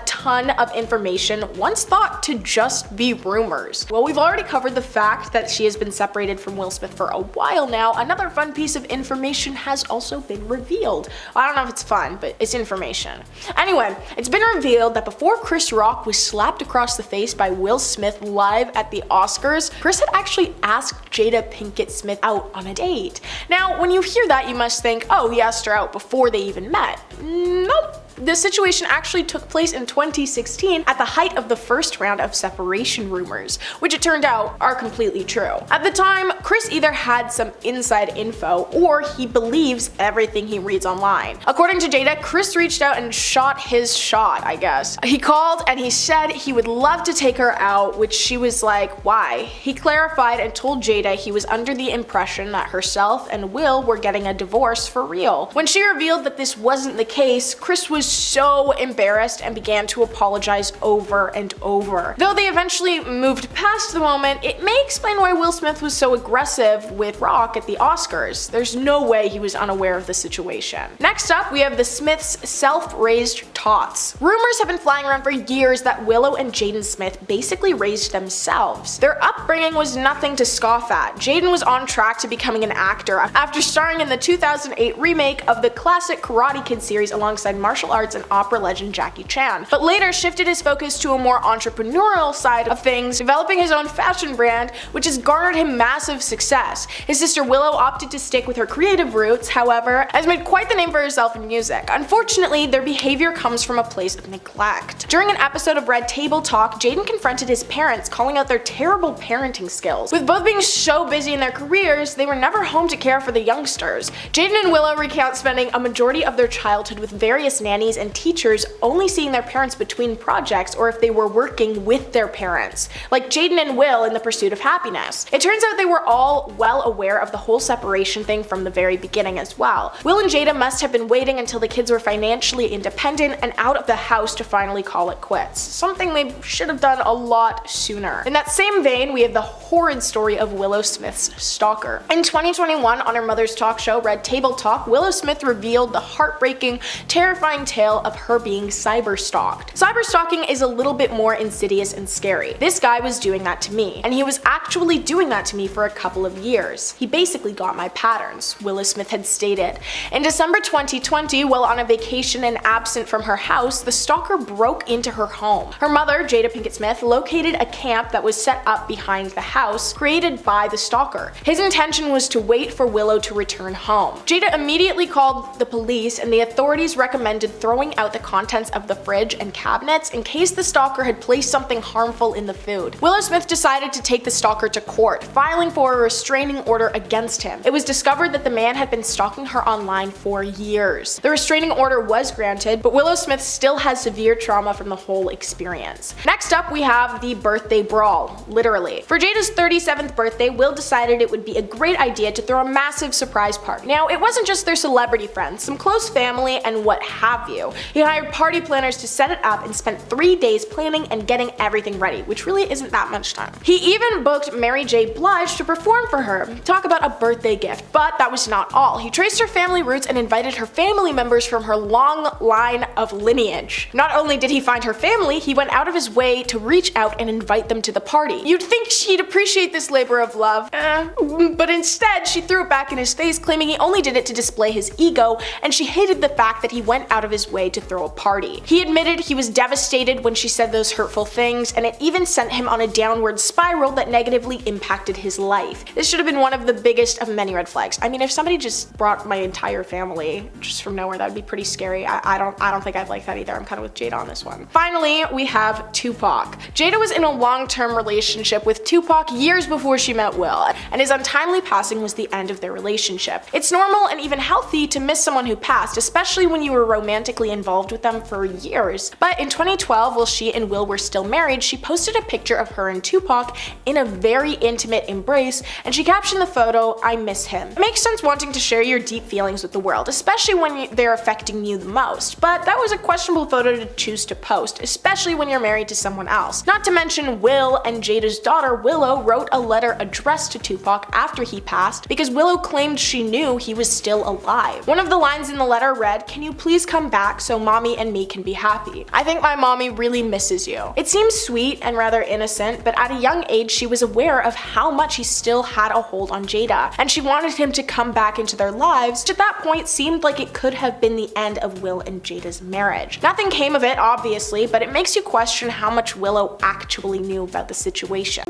ton of information once thought to just be rumors. Well, we've already covered the fact that she has been separated from Will Smith for a while now. Another fun piece of information has also been revealed. I don't know if it's fun, but it's information. Anyway, it's been revealed that before Chris Rock was slapped across the face by Will Smith live at the Oscars, Chris had actually asked Jada Pinkett Smith out on a date. Now, when you hear that, you must think, oh, he asked her out before they even met. Nope. This situation actually took place in 2016 at the height of the first round of separation rumors, which it turned out are completely true. At the time, Chris either had some inside info or he believes everything he reads online. According to Jada, Chris reached out and shot his shot, I guess. He called and he said he would love to take her out, which she was like, why? He clarified and told Jada he was under the impression that herself and Will were getting a divorce for real. When she revealed that this wasn't the case, Chris was so embarrassed and began to apologize over and over. Though they eventually moved past the moment, it may explain why Will Smith was so aggressive with Rock at the Oscars. There's no way he was unaware of the situation. Next up, we have the Smiths' self-raised tots. Rumors have been flying around for years that Willow and Jaden Smith basically raised themselves. Their upbringing was nothing to scoff at. Jaden was on track to becoming an actor after starring in the 2008 remake of the classic Karate Kid series alongside martial arts and opera legend Jackie Chan, but later shifted his focus to a more entrepreneurial side of things, developing his own fashion brand, which has garnered him massive success. His sister Willow opted to stick with her creative roots, however, has made quite the name for herself in music. Unfortunately, their behavior comes from a place of neglect. During an episode of Red Table Talk, Jaden confronted his parents, calling out their terrible parenting skills. With both being so busy in their careers, they were never home to care for the youngsters. Jaden and Willow recount spending a majority of their childhood with various nannies and teachers, only seeing their parents between projects or if they were working with their parents, like Jaden and Will in The Pursuit of Happiness. It turns out they were all well aware of the whole separation thing from the very beginning as well. Will and Jada must have been waiting until the kids were financially independent and out of the house to finally call it quits, something they should have done a lot sooner. In that same vein, we have the horrid story of Willow Smith's stalker. In 2021, on her mother's talk show Red Table Talk, Willow Smith revealed the heartbreaking, terrifying tale of her being cyber-stalked. Cyber-stalking is a little bit more insidious and scary. This guy was doing that to me, and he was actually doing that to me for a couple of years. He basically got my patterns, Willow Smith had stated. In December 2020, while on a vacation and absent from her house, the stalker broke into her home. Her mother, Jada Pinkett Smith, located a camp that was set up behind the house, created by the stalker. His intention was to wait for Willow to return home. Jada immediately called the police, and the authorities recommended throwing out the contents of the fridge and cabinets in case the stalker had placed something harmful in the food. Willow Smith decided to take the stalker to court, filing for a restraining order against him. It was discovered that the man had been stalking her online for years. The restraining order was granted, but Willow Smith still has severe trauma from the whole experience. Next up, we have the birthday brawl, literally. For Jada's 37th birthday, Will decided it would be a great idea to throw a massive surprise party. Now, it wasn't just their celebrity friends, some close family and what have have you. He hired party planners to set it up and spent 3 days planning and getting everything ready, which really isn't that much time. He even booked Mary J. Blige to perform for her. Talk about a birthday gift. But that was not all. He traced her family roots and invited her family members from her long line of lineage. Not only did he find her family, he went out of his way to reach out and invite them to the party. You'd think she'd appreciate this labor of love, but instead she threw it back in his face, claiming he only did it to display his ego, and she hated the fact that he went out of his way to throw a party. He admitted he was devastated when she said those hurtful things, and it even sent him on a downward spiral that negatively impacted his life. This should have been one of the biggest of many red flags. I mean, if somebody just brought my entire family just from nowhere, that would be pretty scary. I don't think I'd like that either. I'm kind of with Jada on this one. Finally, we have Tupac. Jada was in a long-term relationship with Tupac years before she met Will, and his untimely passing was the end of their relationship. It's normal and even healthy to miss someone who passed, especially when you were romantically involved with them for years. But in 2012, while she and Will were still married, she posted a picture of her and Tupac in a very intimate embrace, and she captioned the photo, "I miss him." It makes sense wanting to share your deep feelings with the world, especially when they're affecting you the most, but that was a questionable photo to choose to post, especially when you're married to someone else. Not to mention, Will and Jada's daughter Willow wrote a letter addressed to Tupac after he passed because Willow claimed she knew he was still alive. One of the lines in the letter read, "Can you please come back so mommy and me can be happy? I think my mommy really misses you." It seems sweet and rather innocent, but at a young age she was aware of how much he still had a hold on Jada, and she wanted him to come back into their lives, which at that point seemed like it could have been the end of Will and Jada's marriage. Nothing came of it, obviously, but it makes you question how much Willow actually knew about the situation.